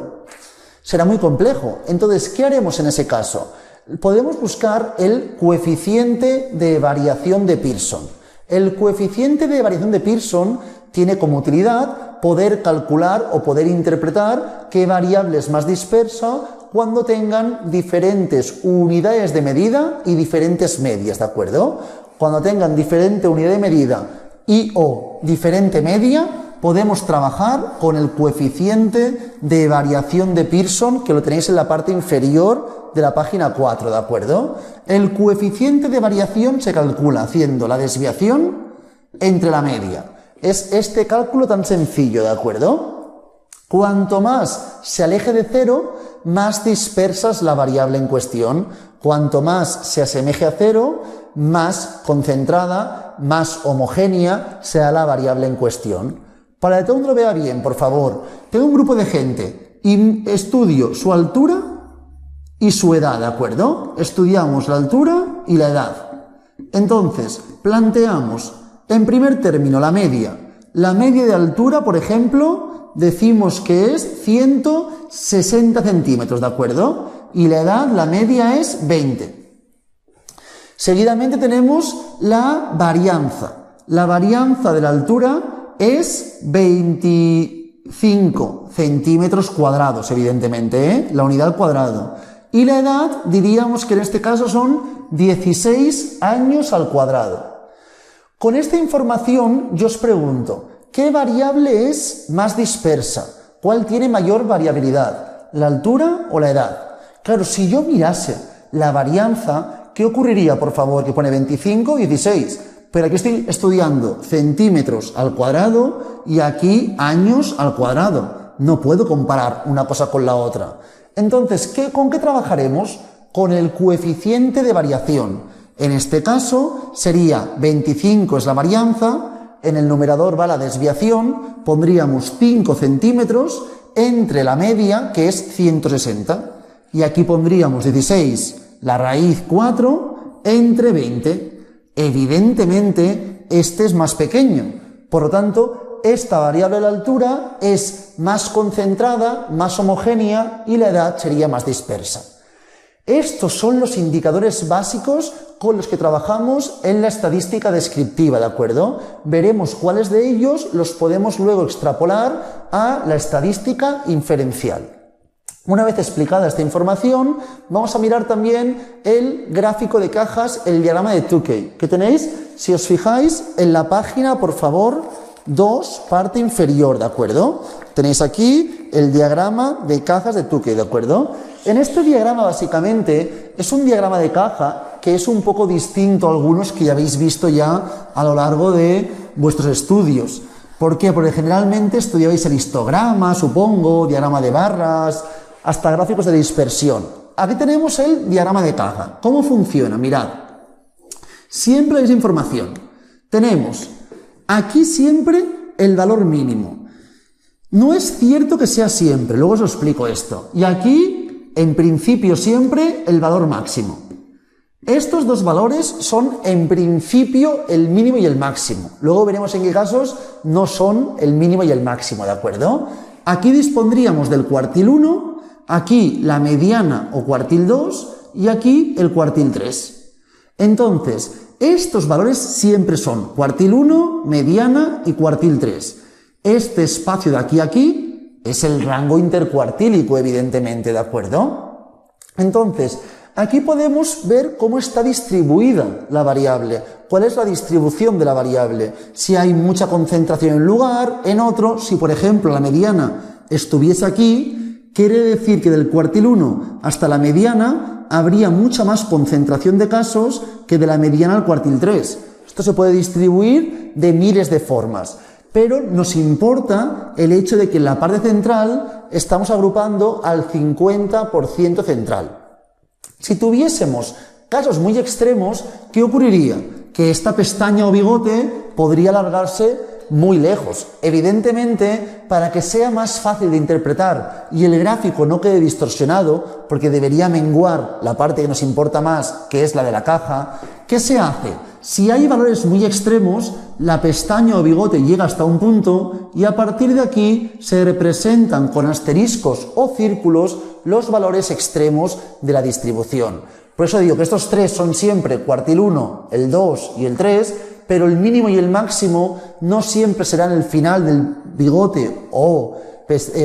Será muy complejo. Entonces, ¿qué haremos en ese caso? Podemos buscar el coeficiente de variación de Pearson. El coeficiente de variación de Pearson tiene como utilidad poder calcular o poder interpretar qué variable es más dispersa cuando tengan diferentes unidades de medida y diferentes medias, ¿de acuerdo? Cuando tengan diferente unidad de medida y o diferente media, podemos trabajar con el coeficiente de variación de Pearson, que lo tenéis en la parte inferior de la página 4, ¿de acuerdo? El coeficiente de variación se calcula haciendo la desviación entre la media. Es este cálculo tan sencillo, ¿de acuerdo? Cuanto más se aleje de 0, más dispersa es la variable en cuestión. Cuanto más se asemeje a 0, más concentrada, más homogénea sea la variable en cuestión. Para que todo el mundo lo vea bien, por favor. Tengo un grupo de gente y estudio su altura y su edad, ¿de acuerdo? Estudiamos la altura y la edad. Entonces, planteamos, en primer término, la media. La media de altura, por ejemplo, decimos que es 160 centímetros, ¿de acuerdo? Y la edad, la media es 20. Seguidamente tenemos la varianza. La varianza de la altura es 25 centímetros cuadrados, evidentemente, ¿eh? La unidad al cuadrado. Y la edad, diríamos que en este caso son 16 años al cuadrado. Con esta información yo os pregunto, ¿qué variable es más dispersa? ¿Cuál tiene mayor variabilidad? ¿La altura o la edad? Claro, si yo mirase la varianza, ¿qué ocurriría, por favor? Que pone 25 y 16. Pero aquí estoy estudiando centímetros al cuadrado y aquí años al cuadrado. No puedo comparar una cosa con la otra. Entonces, ¿con qué trabajaremos? Con el coeficiente de variación. En este caso sería 25 es la varianza, en el numerador va la desviación, pondríamos 5 centímetros entre la media, que es 160. Y aquí pondríamos 16, la raíz 4, entre 20. Evidentemente, este es más pequeño. Por lo tanto, esta variable de la altura es más concentrada, más homogénea y la edad sería más dispersa. Estos son los indicadores básicos con los que trabajamos en la estadística descriptiva, ¿de acuerdo? Veremos cuáles de ellos los podemos luego extrapolar a la estadística inferencial. Una vez explicada esta información, vamos a mirar también el gráfico de cajas, el diagrama de Tukey, que tenéis, si os fijáis, en la página, por favor, 2, parte inferior, ¿de acuerdo? Tenéis aquí el diagrama de cajas de Tukey, ¿de acuerdo? En este diagrama, básicamente, es un diagrama de caja que es un poco distinto a algunos que ya habéis visto ya a lo largo de vuestros estudios. ¿Por qué? Porque generalmente estudiabais el histograma, supongo, diagrama de barras, hasta gráficos de dispersión. Aquí tenemos el diagrama de caja. ¿Cómo funciona? Mirad. Siempre hay información. Tenemos aquí siempre el valor mínimo. No es cierto que sea siempre, luego os lo explico esto. Y aquí, en principio, siempre el valor máximo. Estos dos valores son, en principio, el mínimo y el máximo. Luego veremos en qué casos no son el mínimo y el máximo, ¿de acuerdo? Aquí dispondríamos del cuartil 1, aquí la mediana o cuartil 2 y aquí el cuartil 3. Entonces, estos valores siempre son cuartil 1, mediana y cuartil 3. Este espacio de aquí a aquí es el rango intercuartílico, evidentemente, ¿de acuerdo? Entonces, aquí podemos ver cómo está distribuida la variable, cuál es la distribución de la variable, si hay mucha concentración en un lugar, en otro, si por ejemplo la mediana estuviese aquí, quiere decir que del cuartil 1 hasta la mediana habría mucha más concentración de casos que de la mediana al cuartil 3. Esto se puede distribuir de miles de formas, pero nos importa el hecho de que en la parte central estamos agrupando al 50% central. Si tuviésemos casos muy extremos, ¿qué ocurriría? Que esta pestaña o bigote podría alargarse muy lejos. Evidentemente, para que sea más fácil de interpretar y el gráfico no quede distorsionado, porque debería menguar la parte que nos importa más, que es la de la caja, ¿qué se hace? Si hay valores muy extremos, la pestaña o bigote llega hasta un punto y a partir de aquí se representan con asteriscos o círculos los valores extremos de la distribución. Por eso digo que estos tres son siempre cuartil 1, el 2 y el 3, pero el mínimo y el máximo no siempre serán el final del bigote o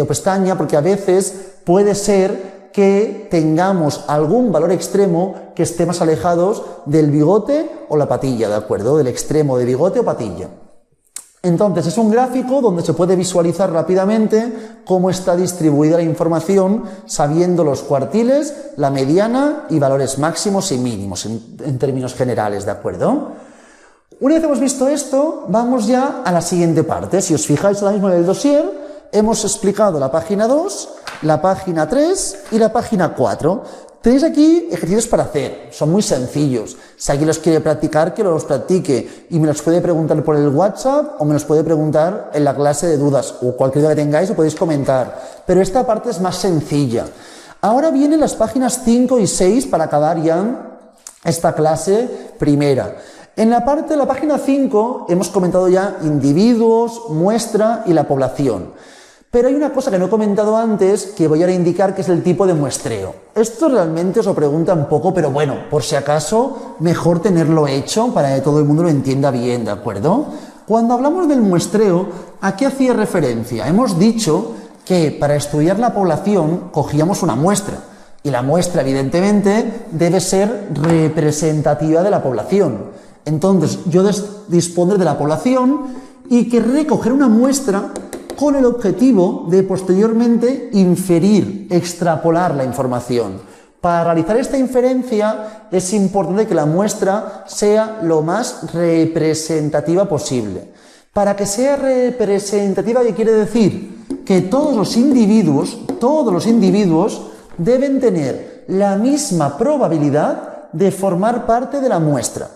pestaña, porque a veces puede ser que tengamos algún valor extremo que esté más alejados del bigote o la patilla, ¿de acuerdo? Del extremo de bigote o patilla. Entonces, es un gráfico donde se puede visualizar rápidamente cómo está distribuida la información, sabiendo los cuartiles, la mediana y valores máximos y mínimos en términos generales, ¿de acuerdo? Una vez hemos visto esto, vamos ya a la siguiente parte. Si os fijáis ahora mismo en el dossier, hemos explicado la página 2, la página 3 y la página 4. Tenéis aquí ejercicios para hacer, son muy sencillos. Si alguien los quiere practicar, que los practique y me los puede preguntar por el WhatsApp o me los puede preguntar en la clase de dudas o cualquier duda que tengáis lo podéis comentar. Pero esta parte es más sencilla. Ahora vienen las páginas 5 y 6 para acabar ya esta clase primera. En la parte de la página 5 hemos comentado ya individuos, muestra y la población. Pero hay una cosa que no he comentado antes que voy a indicar que es el tipo de muestreo. Esto realmente os lo preguntan poco, pero bueno, por si acaso, mejor tenerlo hecho para que todo el mundo lo entienda bien, ¿de acuerdo? Cuando hablamos del muestreo, ¿a qué hacía referencia? Hemos dicho que para estudiar la población cogíamos una muestra. Y la muestra, evidentemente, debe ser representativa de la población. Entonces, yo disponer de la población y querré coger una muestra con el objetivo de posteriormente inferir, extrapolar la información. Para realizar esta inferencia es importante que la muestra sea lo más representativa posible. Para que sea representativa, ¿qué quiere decir? Que todos los individuos deben tener la misma probabilidad de formar parte de la muestra.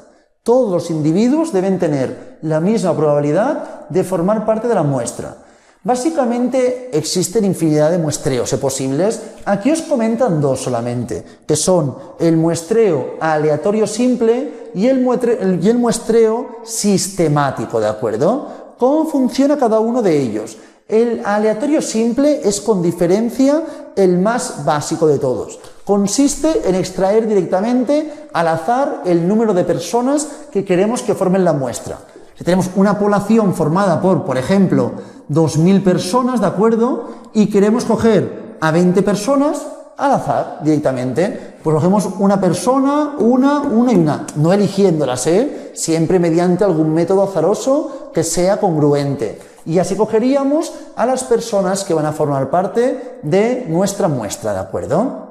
Todos los individuos deben tener la misma probabilidad de formar parte de la muestra. Básicamente existen infinidad de muestreos posibles. Aquí os comentan dos solamente, que son el muestreo aleatorio simple y el muestreo sistemático, ¿de acuerdo? ¿Cómo funciona cada uno de ellos? El aleatorio simple es con diferencia el más básico de todos. Consiste en extraer directamente al azar el número de personas que queremos que formen la muestra. Si tenemos una población formada por ejemplo, 2.000 personas, ¿de acuerdo? Y queremos coger a 20 personas al azar directamente. Pues cogemos una persona, una y una, no eligiéndolas, siempre mediante algún método azaroso que sea congruente. Y así cogeríamos a las personas que van a formar parte de nuestra muestra, ¿de acuerdo?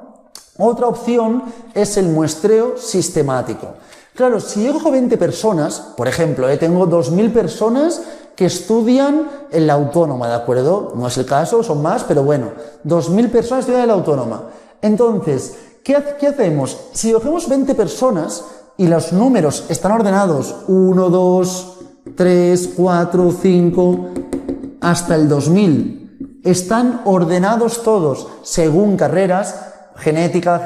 Otra opción es el muestreo sistemático. Claro, si yo cojo 20 personas, por ejemplo, tengo 2.000 personas que estudian en la autónoma, ¿de acuerdo? No es el caso, son más, pero bueno, 2.000 personas estudian en la autónoma. Entonces, ¿qué hacemos? Si cogemos 20 personas y los números están ordenados 1, 2, 3, 4, 5, hasta el 2000, están ordenados todos según carreras, genética,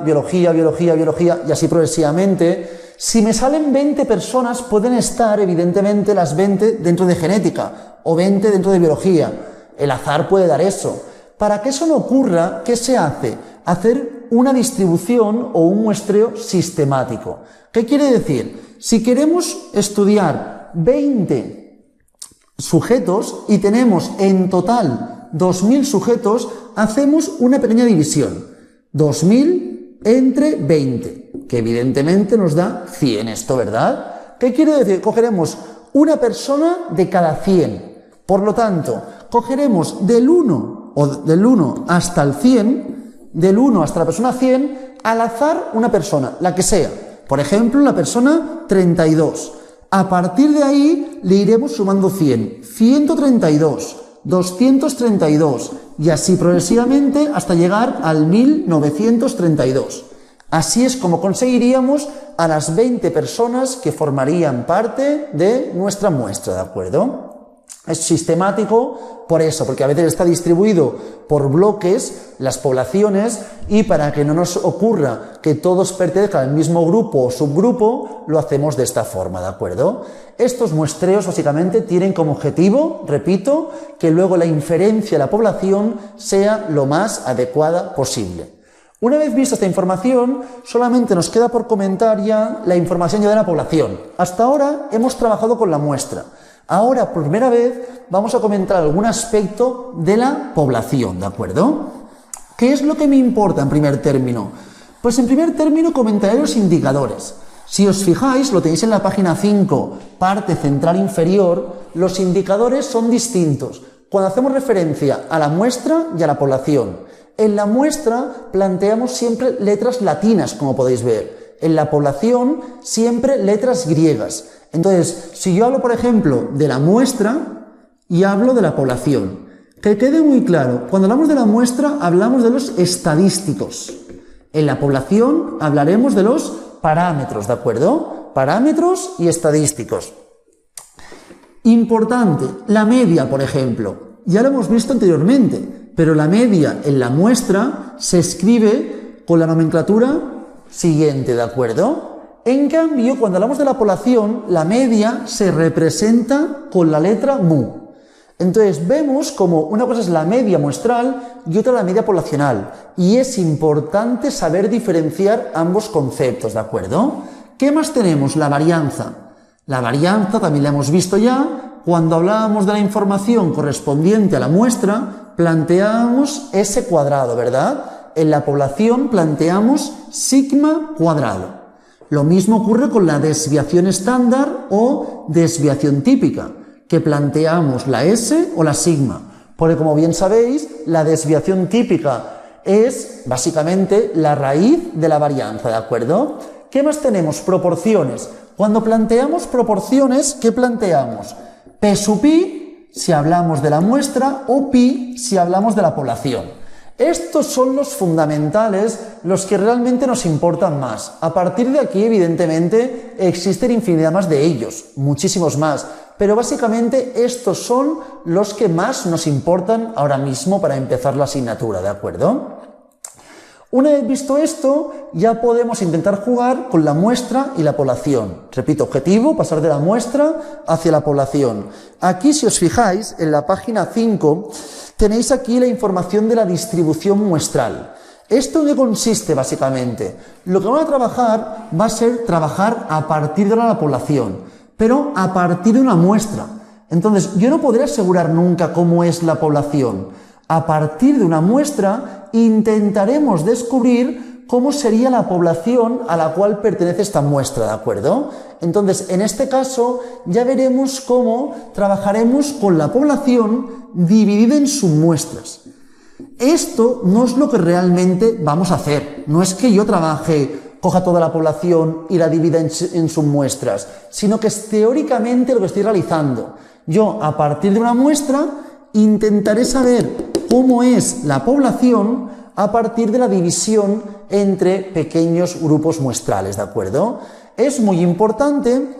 biología, y así progresivamente. Si me salen 20 personas, pueden estar evidentemente las 20 dentro de genética o 20 dentro de biología. El azar puede dar eso. Para que eso no ocurra, ¿qué se hace? Hacer una distribución o un muestreo sistemático. ¿Qué quiere decir? Si queremos estudiar 20 sujetos y tenemos en total 2.000 sujetos, hacemos una pequeña división. 2.000 entre 20, que evidentemente nos da 100 esto, ¿verdad? ¿Qué quiere decir? Cogeremos una persona de cada 100. Por lo tanto, cogeremos del 1 hasta el 100, del 1 hasta la persona 100, al azar una persona, la que sea. Por ejemplo, la persona 32. A partir de ahí le iremos sumando 100, 132, 232 y así progresivamente hasta llegar al 1932. Así es como conseguiríamos a las 20 personas que formarían parte de nuestra muestra, ¿de acuerdo? Es sistemático por eso, porque a veces está distribuido por bloques las poblaciones y para que no nos ocurra que todos pertenezcan al mismo grupo o subgrupo, lo hacemos de esta forma, ¿de acuerdo? Estos muestreos básicamente tienen como objetivo, repito, que luego la inferencia de la población sea lo más adecuada posible. Una vez vista esta información, solamente nos queda por comentar ya la información de la población. Hasta ahora hemos trabajado con la muestra. Ahora, por primera vez, vamos a comentar algún aspecto de la población, ¿de acuerdo? ¿Qué es lo que me importa en primer término? Pues en primer término comentaré los indicadores. Si os fijáis, lo tenéis en la página 5, parte central inferior, los indicadores son distintos cuando hacemos referencia a la muestra y a la población. En la muestra planteamos siempre letras latinas, como podéis ver. En la población, siempre letras griegas. Entonces, si yo hablo, por ejemplo, de la muestra y hablo de la población, que quede muy claro, cuando hablamos de la muestra, hablamos de los estadísticos. En la población hablaremos de los parámetros, ¿de acuerdo? Parámetros y estadísticos. Importante, la media, por ejemplo. Ya lo hemos visto anteriormente, pero la media en la muestra se escribe con la nomenclatura siguiente, ¿de acuerdo? En cambio, cuando hablamos de la población, la media se representa con la letra mu. Entonces vemos como una cosa es la media muestral y otra la media poblacional. Y es importante saber diferenciar ambos conceptos, ¿de acuerdo? ¿Qué más tenemos? La varianza. La varianza también la hemos visto ya. Cuando hablábamos de la información correspondiente a la muestra, planteábamos S cuadrado, ¿verdad? En la población planteamos sigma cuadrado. Lo mismo ocurre con la desviación estándar o desviación típica, que planteamos la S o la sigma, porque como bien sabéis, la desviación típica es básicamente la raíz de la varianza, ¿de acuerdo? ¿Qué más tenemos? Proporciones. Cuando planteamos proporciones, ¿qué planteamos? P sub pi si hablamos de la muestra o pi si hablamos de la población. Estos son los fundamentales, los que realmente nos importan más. A partir de aquí, evidentemente, existen infinidad más de ellos, muchísimos más, pero básicamente estos son los que más nos importan ahora mismo para empezar la asignatura, ¿de acuerdo? Una vez visto esto, ya podemos intentar jugar con la muestra y la población. Repito, objetivo, pasar de la muestra hacia la población. Aquí, si os fijáis, en la página 5, tenéis aquí la información de la distribución muestral. ¿Esto en qué consiste básicamente? Lo que vamos a trabajar va a ser trabajar a partir de la población, pero a partir de una muestra. Entonces, yo no podré asegurar nunca cómo es la población. A partir de una muestra intentaremos descubrir cómo sería la población a la cual pertenece esta muestra, ¿de acuerdo? Entonces, en este caso, ya veremos cómo trabajaremos con la población dividida en submuestras. Esto no es lo que realmente vamos a hacer. No es que yo coja toda la población y la divida en submuestras, sino que es teóricamente lo que estoy realizando. Yo, a partir de una muestra, intentaré saber cómo es la población a partir de la división entre pequeños grupos muestrales, ¿de acuerdo? Es muy importante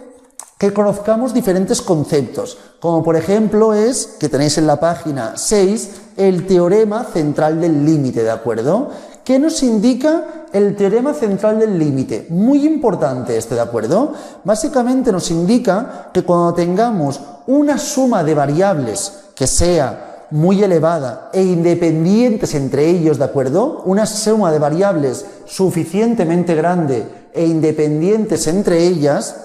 que conozcamos diferentes conceptos, como por ejemplo es, que tenéis en la página 6, el teorema central del límite, ¿de acuerdo? ¿Qué nos indica el teorema central del límite? Muy importante este, ¿de acuerdo? Básicamente nos indica que cuando tengamos una suma de variables que sea muy elevada e independientes entre ellos, ¿de acuerdo? Una suma de variables suficientemente grande e independientes entre ellas,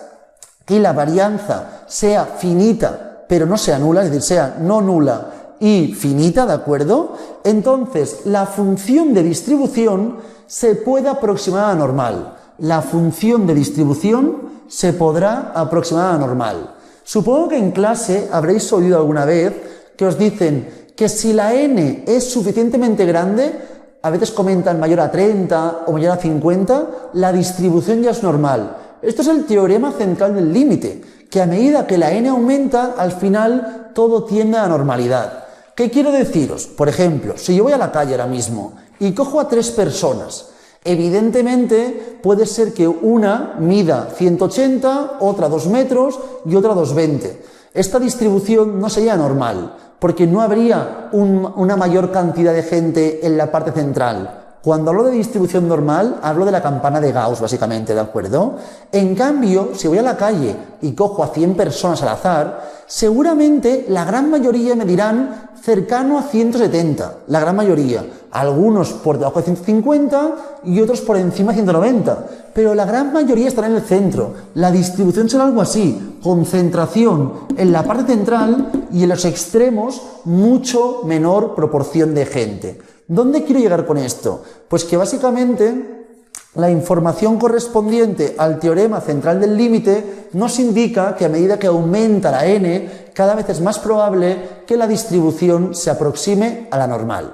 y la varianza sea finita, pero no sea nula, es decir, sea no nula y finita, ¿de acuerdo? Entonces, la función de distribución se puede aproximar a la normal. La función de distribución se podrá aproximar a la normal. Supongo que en clase habréis oído alguna vez que os dicen que si la n es suficientemente grande, a veces comentan mayor a 30 o mayor a 50, la distribución ya es normal. Esto es el teorema central del límite, que a medida que la n aumenta, al final todo tiende a la normalidad. ¿Qué quiero deciros? Por ejemplo, si yo voy a la calle ahora mismo y cojo a 3 personas, evidentemente puede ser que una mida 180, otra 2 metros y otra 2,20. Esta distribución no sería normal, porque no habría una mayor cantidad de gente en la parte central. Cuando hablo de distribución normal, hablo de la campana de Gauss, básicamente, ¿de acuerdo? En cambio, si voy a la calle y cojo a 100 personas al azar, seguramente la gran mayoría me dirán cercano a 170, la gran mayoría. Algunos por debajo de 150 y otros por encima de 190, pero la gran mayoría estará en el centro. La distribución será algo así, concentración en la parte central y en los extremos mucho menor proporción de gente. ¿Dónde quiero llegar con esto? Pues que básicamente la información correspondiente al teorema central del límite nos indica que a medida que aumenta la n, cada vez es más probable que la distribución se aproxime a la normal.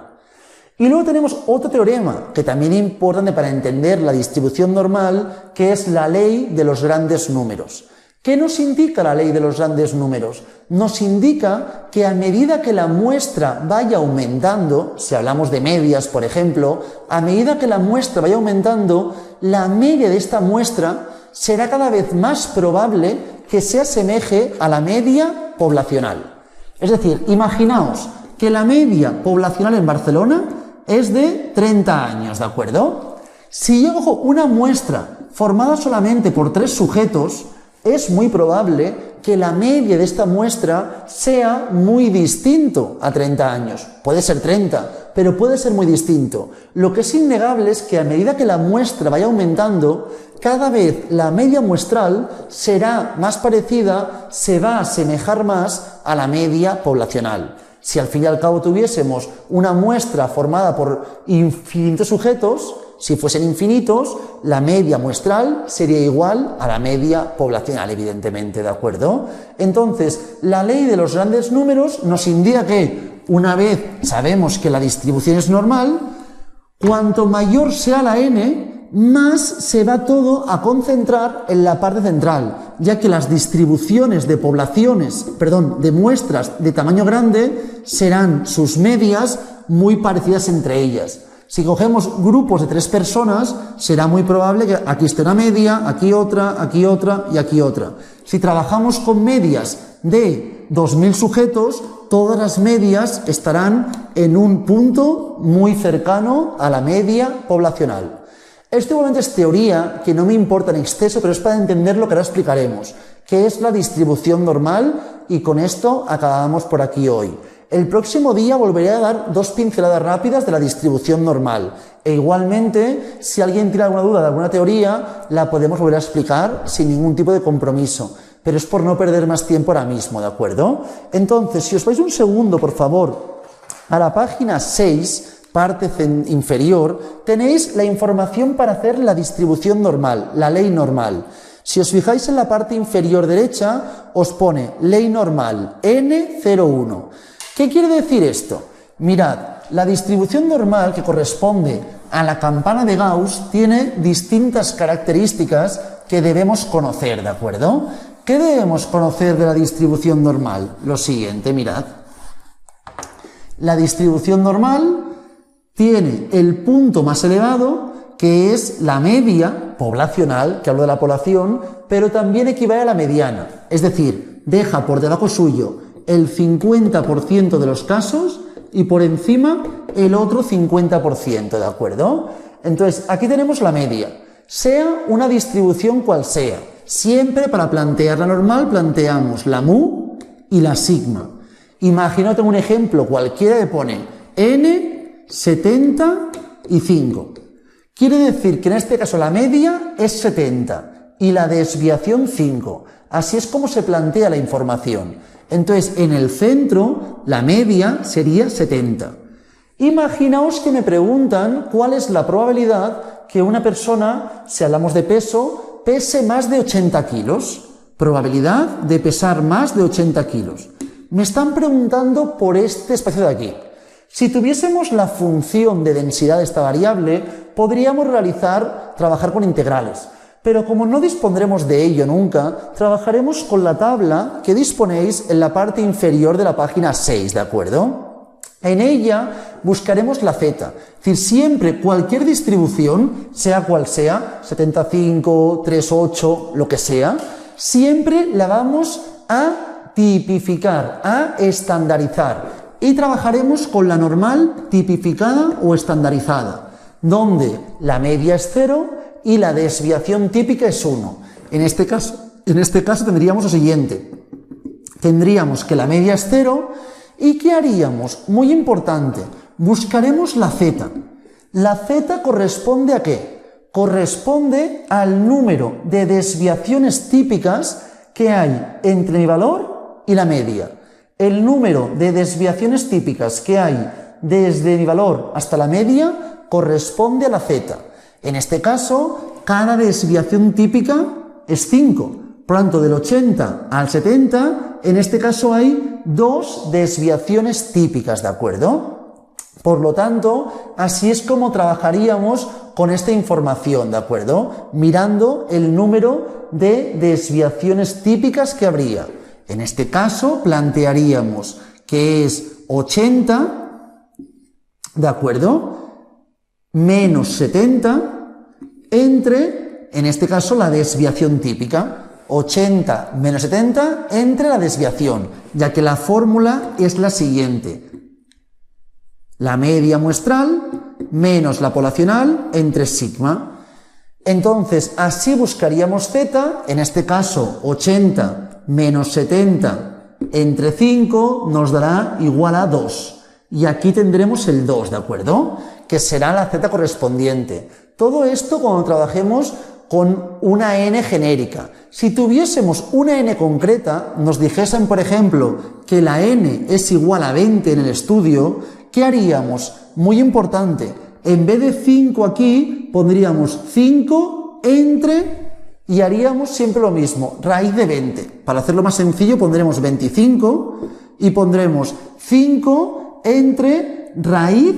Y luego tenemos otro teorema que también es importante para entender la distribución normal, que es la ley de los grandes números. ¿Qué nos indica la ley de los grandes números? Nos indica que a medida que la muestra vaya aumentando, si hablamos de medias, por ejemplo, a medida que la muestra vaya aumentando, la media de esta muestra será cada vez más probable que se asemeje a la media poblacional. Es decir, imaginaos que la media poblacional en Barcelona es de 30 años, ¿de acuerdo? Si yo cojo una muestra formada solamente por 3 sujetos, es muy probable que la media de esta muestra sea muy distinto a 30 años. Puede ser 30, pero puede ser muy distinto. Lo que es innegable es que a medida que la muestra vaya aumentando, cada vez la media muestral será más parecida, se va a asemejar más a la media poblacional. Si al fin y al cabo tuviésemos una muestra formada por infinitos sujetos, si fuesen infinitos, la media muestral sería igual a la media poblacional, evidentemente, ¿de acuerdo? Entonces, la ley de los grandes números nos indica que, una vez sabemos que la distribución es normal, cuanto mayor sea la n, más se va todo a concentrar en la parte central, ya que las distribuciones de de muestras de tamaño grande serán sus medias muy parecidas entre ellas. Si cogemos grupos de 3 personas, será muy probable que aquí esté una media, aquí otra y aquí otra. Si trabajamos con medias de 2000 sujetos, todas las medias estarán en un punto muy cercano a la media poblacional. Esto igualmente es teoría que no me importa en exceso, pero es para entender lo que ahora explicaremos, que es la distribución normal, y con esto acabamos por aquí hoy. El próximo día volveré a dar 2 pinceladas rápidas de la distribución normal. E igualmente, si alguien tiene alguna duda de alguna teoría, la podemos volver a explicar sin ningún tipo de compromiso. Pero es por no perder más tiempo ahora mismo, ¿de acuerdo? Entonces, si os vais un segundo, por favor, a la página 6, parte inferior, tenéis la información para hacer la distribución normal, la ley normal. Si os fijáis en la parte inferior derecha, os pone ley normal N01. ¿Qué quiere decir esto? Mirad, la distribución normal que corresponde a la campana de Gauss tiene distintas características que debemos conocer, ¿de acuerdo? ¿Qué debemos conocer de la distribución normal? Lo siguiente, mirad. La distribución normal tiene el punto más elevado, que es la media poblacional, que hablo de la población, pero también equivale a la mediana, es decir, deja por debajo suyo el 50% de los casos y por encima el otro 50%, ¿de acuerdo? Entonces, aquí tenemos la media, sea una distribución cual sea. Siempre para plantear la normal planteamos la mu y la sigma. Imagínate un ejemplo cualquiera que pone n 75. Quiere decir que en este caso la media es 70 y la desviación 5. Así es como se plantea la información. Entonces, en el centro, la media sería 70. Imaginaos que me preguntan cuál es la probabilidad que una persona, si hablamos de peso, pese más de 80 kilos. Probabilidad de pesar más de 80 kilos. Me están preguntando por este espacio de aquí. Si tuviésemos la función de densidad de esta variable, podríamos trabajar con integrales. Pero como no dispondremos de ello nunca, trabajaremos con la tabla que disponéis en la parte inferior de la página 6, ¿de acuerdo? En ella buscaremos la z, es decir, siempre cualquier distribución, sea cual sea, 75, 38, lo que sea, siempre la vamos a tipificar, a estandarizar, y trabajaremos con la normal tipificada o estandarizada, donde la media es 0, y la desviación típica es 1. En este caso tendríamos lo siguiente. Tendríamos que la media es 0 y ¿qué haríamos? Muy importante, buscaremos la z. ¿La z corresponde a qué? Corresponde al número de desviaciones típicas que hay entre mi valor y la media. El número de desviaciones típicas que hay desde mi valor hasta la media corresponde a la z. En este caso, cada desviación típica es 5. Por lo tanto, del 80 al 70, en este caso hay 2 desviaciones típicas, ¿de acuerdo? Por lo tanto, así es como trabajaríamos con esta información, ¿de acuerdo? Mirando el número de desviaciones típicas que habría. En este caso, plantearíamos que es 80, ¿de acuerdo? Menos 70 entre, en este caso, la desviación típica. 80 menos 70 entre la desviación, ya que la fórmula es la siguiente. La media muestral menos la poblacional entre sigma. Entonces, así buscaríamos z, en este caso 80 menos 70 entre 5 nos dará igual a 2. Y aquí tendremos el 2, ¿de acuerdo? Que será la z correspondiente. Todo esto cuando trabajemos con una n genérica. Si tuviésemos una n concreta, nos dijesen, por ejemplo, que la n es igual a 20 en el estudio, ¿qué haríamos? Muy importante, en vez de 5 aquí, pondríamos 5 entre y haríamos siempre lo mismo, raíz de 20. Para hacerlo más sencillo pondremos 25 y pondremos 5 entre raíz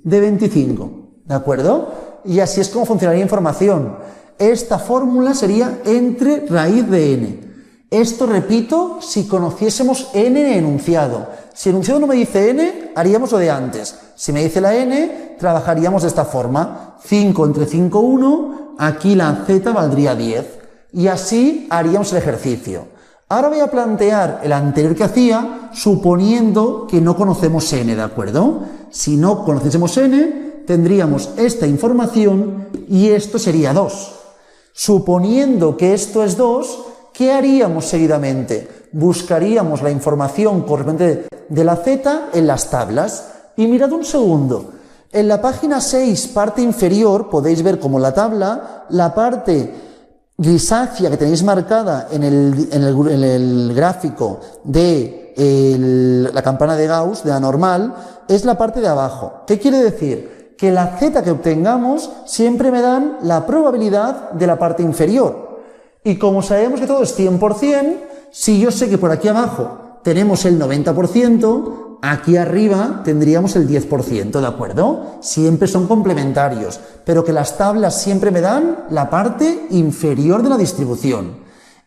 de 25, ¿de acuerdo? Y así es como funcionaría la información. Esta fórmula sería entre raíz de n. Esto, repito, si conociésemos n en el enunciado. Si el enunciado no me dice n, haríamos lo de antes. Si me dice la n, trabajaríamos de esta forma. 5 entre 5, 1, aquí la z valdría 10. Y así haríamos el ejercicio. Ahora voy a plantear el anterior que hacía, suponiendo que no conocemos n, ¿de acuerdo? Si no conociésemos n, tendríamos esta información y esto sería 2. Suponiendo que esto es 2, ¿qué haríamos seguidamente? Buscaríamos la información correspondiente de la z en las tablas. Y mirad un segundo, en la página 6, parte inferior, podéis ver como la tabla, la parte grisácea que tenéis marcada en el gráfico de la campana de Gauss, de la normal, es la parte de abajo. ¿Qué quiere decir? Que la z que obtengamos siempre me dan la probabilidad de la parte inferior. Y como sabemos que todo es 100%, si yo sé que por aquí abajo tenemos el 90%, aquí arriba tendríamos el 10%, ¿de acuerdo? Siempre son complementarios, pero que las tablas siempre me dan la parte inferior de la distribución.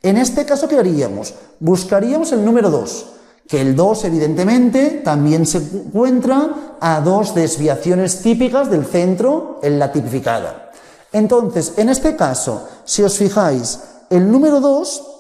En este caso, ¿qué haríamos? Buscaríamos el número 2, que el 2 evidentemente también se encuentra a 2 desviaciones típicas del centro en la tipificada. Entonces, en este caso, si os fijáis, el número 2,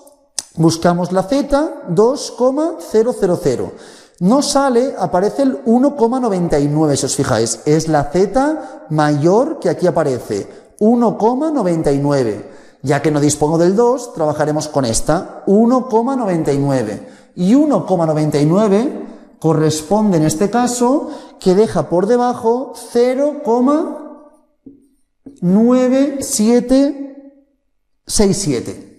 buscamos la z, 2,000. No sale, aparece el 1,99, si os fijáis. Es la z mayor que aquí aparece, 1,99. Ya que no dispongo del 2, trabajaremos con esta, 1,99. Y 1,99 corresponde en este caso que deja por debajo 0,9767.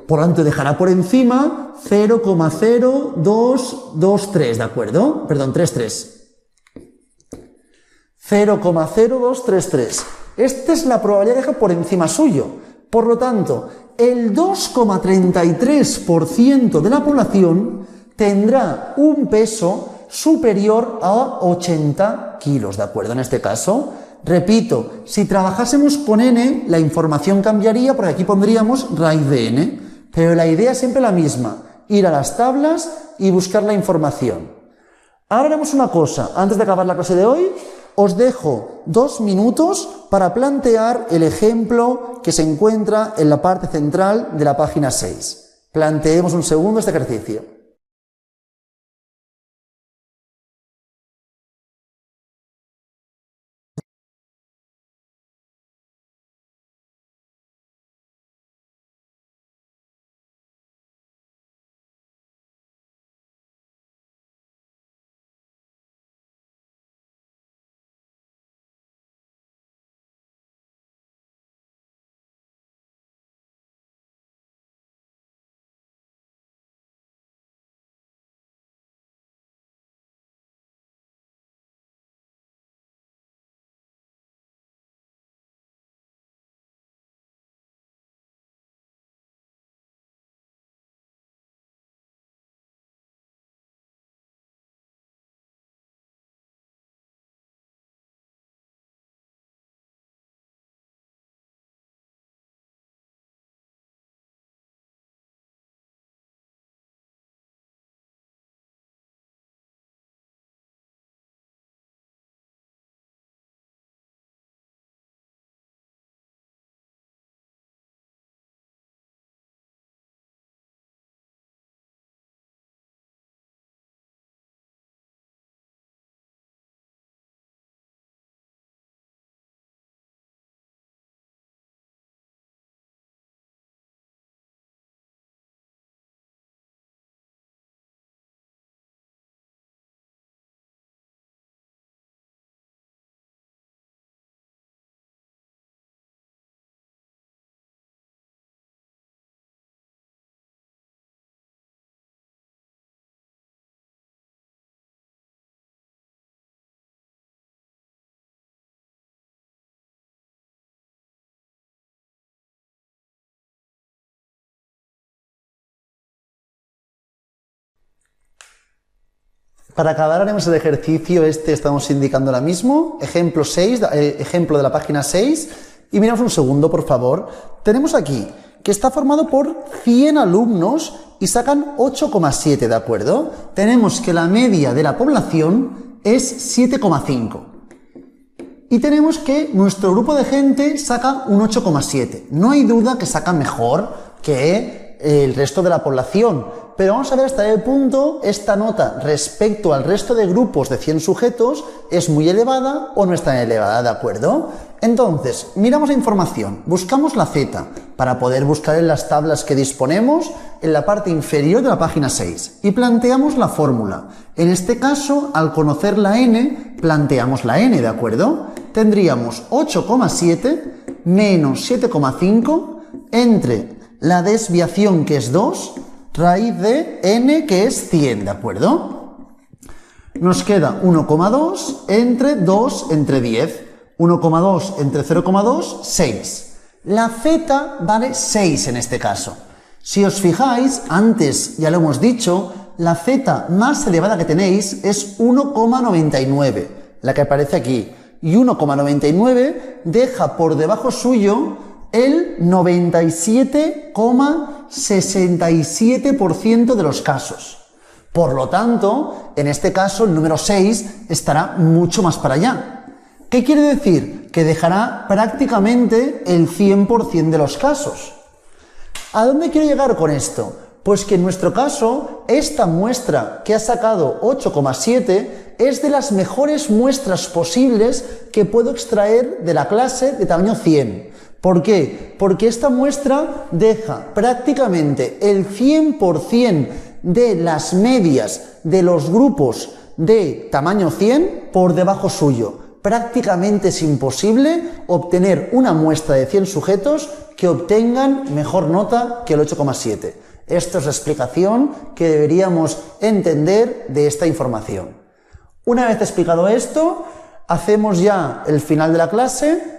Por lo tanto, dejará por encima 0,0223, ¿de acuerdo? Perdón, 33. 0,0233. Esta es la probabilidad que deja por encima suyo. Por lo tanto, el 2,33% de la población tendrá un peso superior a 80 kilos, ¿de acuerdo? En este caso, repito, si trabajásemos con n, la información cambiaría porque aquí pondríamos raíz de n. Pero la idea es siempre la misma, ir a las tablas y buscar la información. Ahora haremos una cosa, antes de acabar la clase de hoy, os dejo 2 minutos para plantear el ejemplo que se encuentra en la parte central de la página 6. Planteemos un segundo este ejercicio. Para acabar haremos el ejercicio estamos indicando ahora mismo, ejemplo 6, ejemplo de la página 6, y miramos un segundo, por favor. Tenemos aquí que está formado por 100 alumnos y sacan 8,7, ¿de acuerdo? Tenemos que la media de la población es 7,5. Y tenemos que nuestro grupo de gente saca un 8,7. No hay duda que saca mejor que el resto de la población. Pero vamos a ver hasta qué punto esta nota respecto al resto de grupos de 100 sujetos es muy elevada o no es tan elevada, ¿de acuerdo? Entonces, miramos la información, buscamos la Z para poder buscar en las tablas que disponemos en la parte inferior de la página 6 y planteamos la fórmula. En este caso, al conocer la n, planteamos la n, ¿de acuerdo? Tendríamos 8,7 menos 7,5 entre la desviación, que es 2, raíz de n, que es 100, ¿de acuerdo? Nos queda 1,2 entre 2 entre 10. 1,2 entre 0,2, 6. La z vale 6 en este caso. Si os fijáis, antes ya lo hemos dicho, la z más elevada que tenéis es 1,99, la que aparece aquí. Y 1,99 deja por debajo suyo el 97,67% de los casos. Por lo tanto, en este caso, el número 6 estará mucho más para allá. ¿Qué quiere decir? Que dejará prácticamente el 100% de los casos. ¿A dónde quiero llegar con esto? Pues que en nuestro caso, esta muestra que ha sacado 8,7 es de las mejores muestras posibles que puedo extraer de la clase de tamaño 100. ¿Por qué? Porque esta muestra deja prácticamente el 100% de las medias de los grupos de tamaño 100 por debajo suyo. Prácticamente es imposible obtener una muestra de 100 sujetos que obtengan mejor nota que el 8,7. Esta es la explicación que deberíamos entender de esta información. Una vez explicado esto, hacemos ya el final de la clase.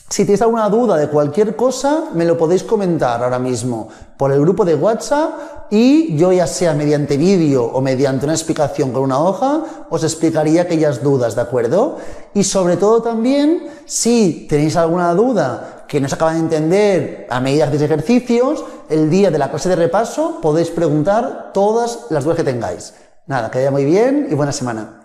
Si tenéis alguna duda de cualquier cosa, me lo podéis comentar ahora mismo por el grupo de WhatsApp y yo, ya sea mediante vídeo o mediante una explicación con una hoja, os explicaría aquellas dudas, ¿de acuerdo? Y sobre todo también, si tenéis alguna duda que no se acaba de entender a medida que hacéis ejercicios, el día de la clase de repaso podéis preguntar todas las dudas que tengáis. Nada, que vaya muy bien y buena semana.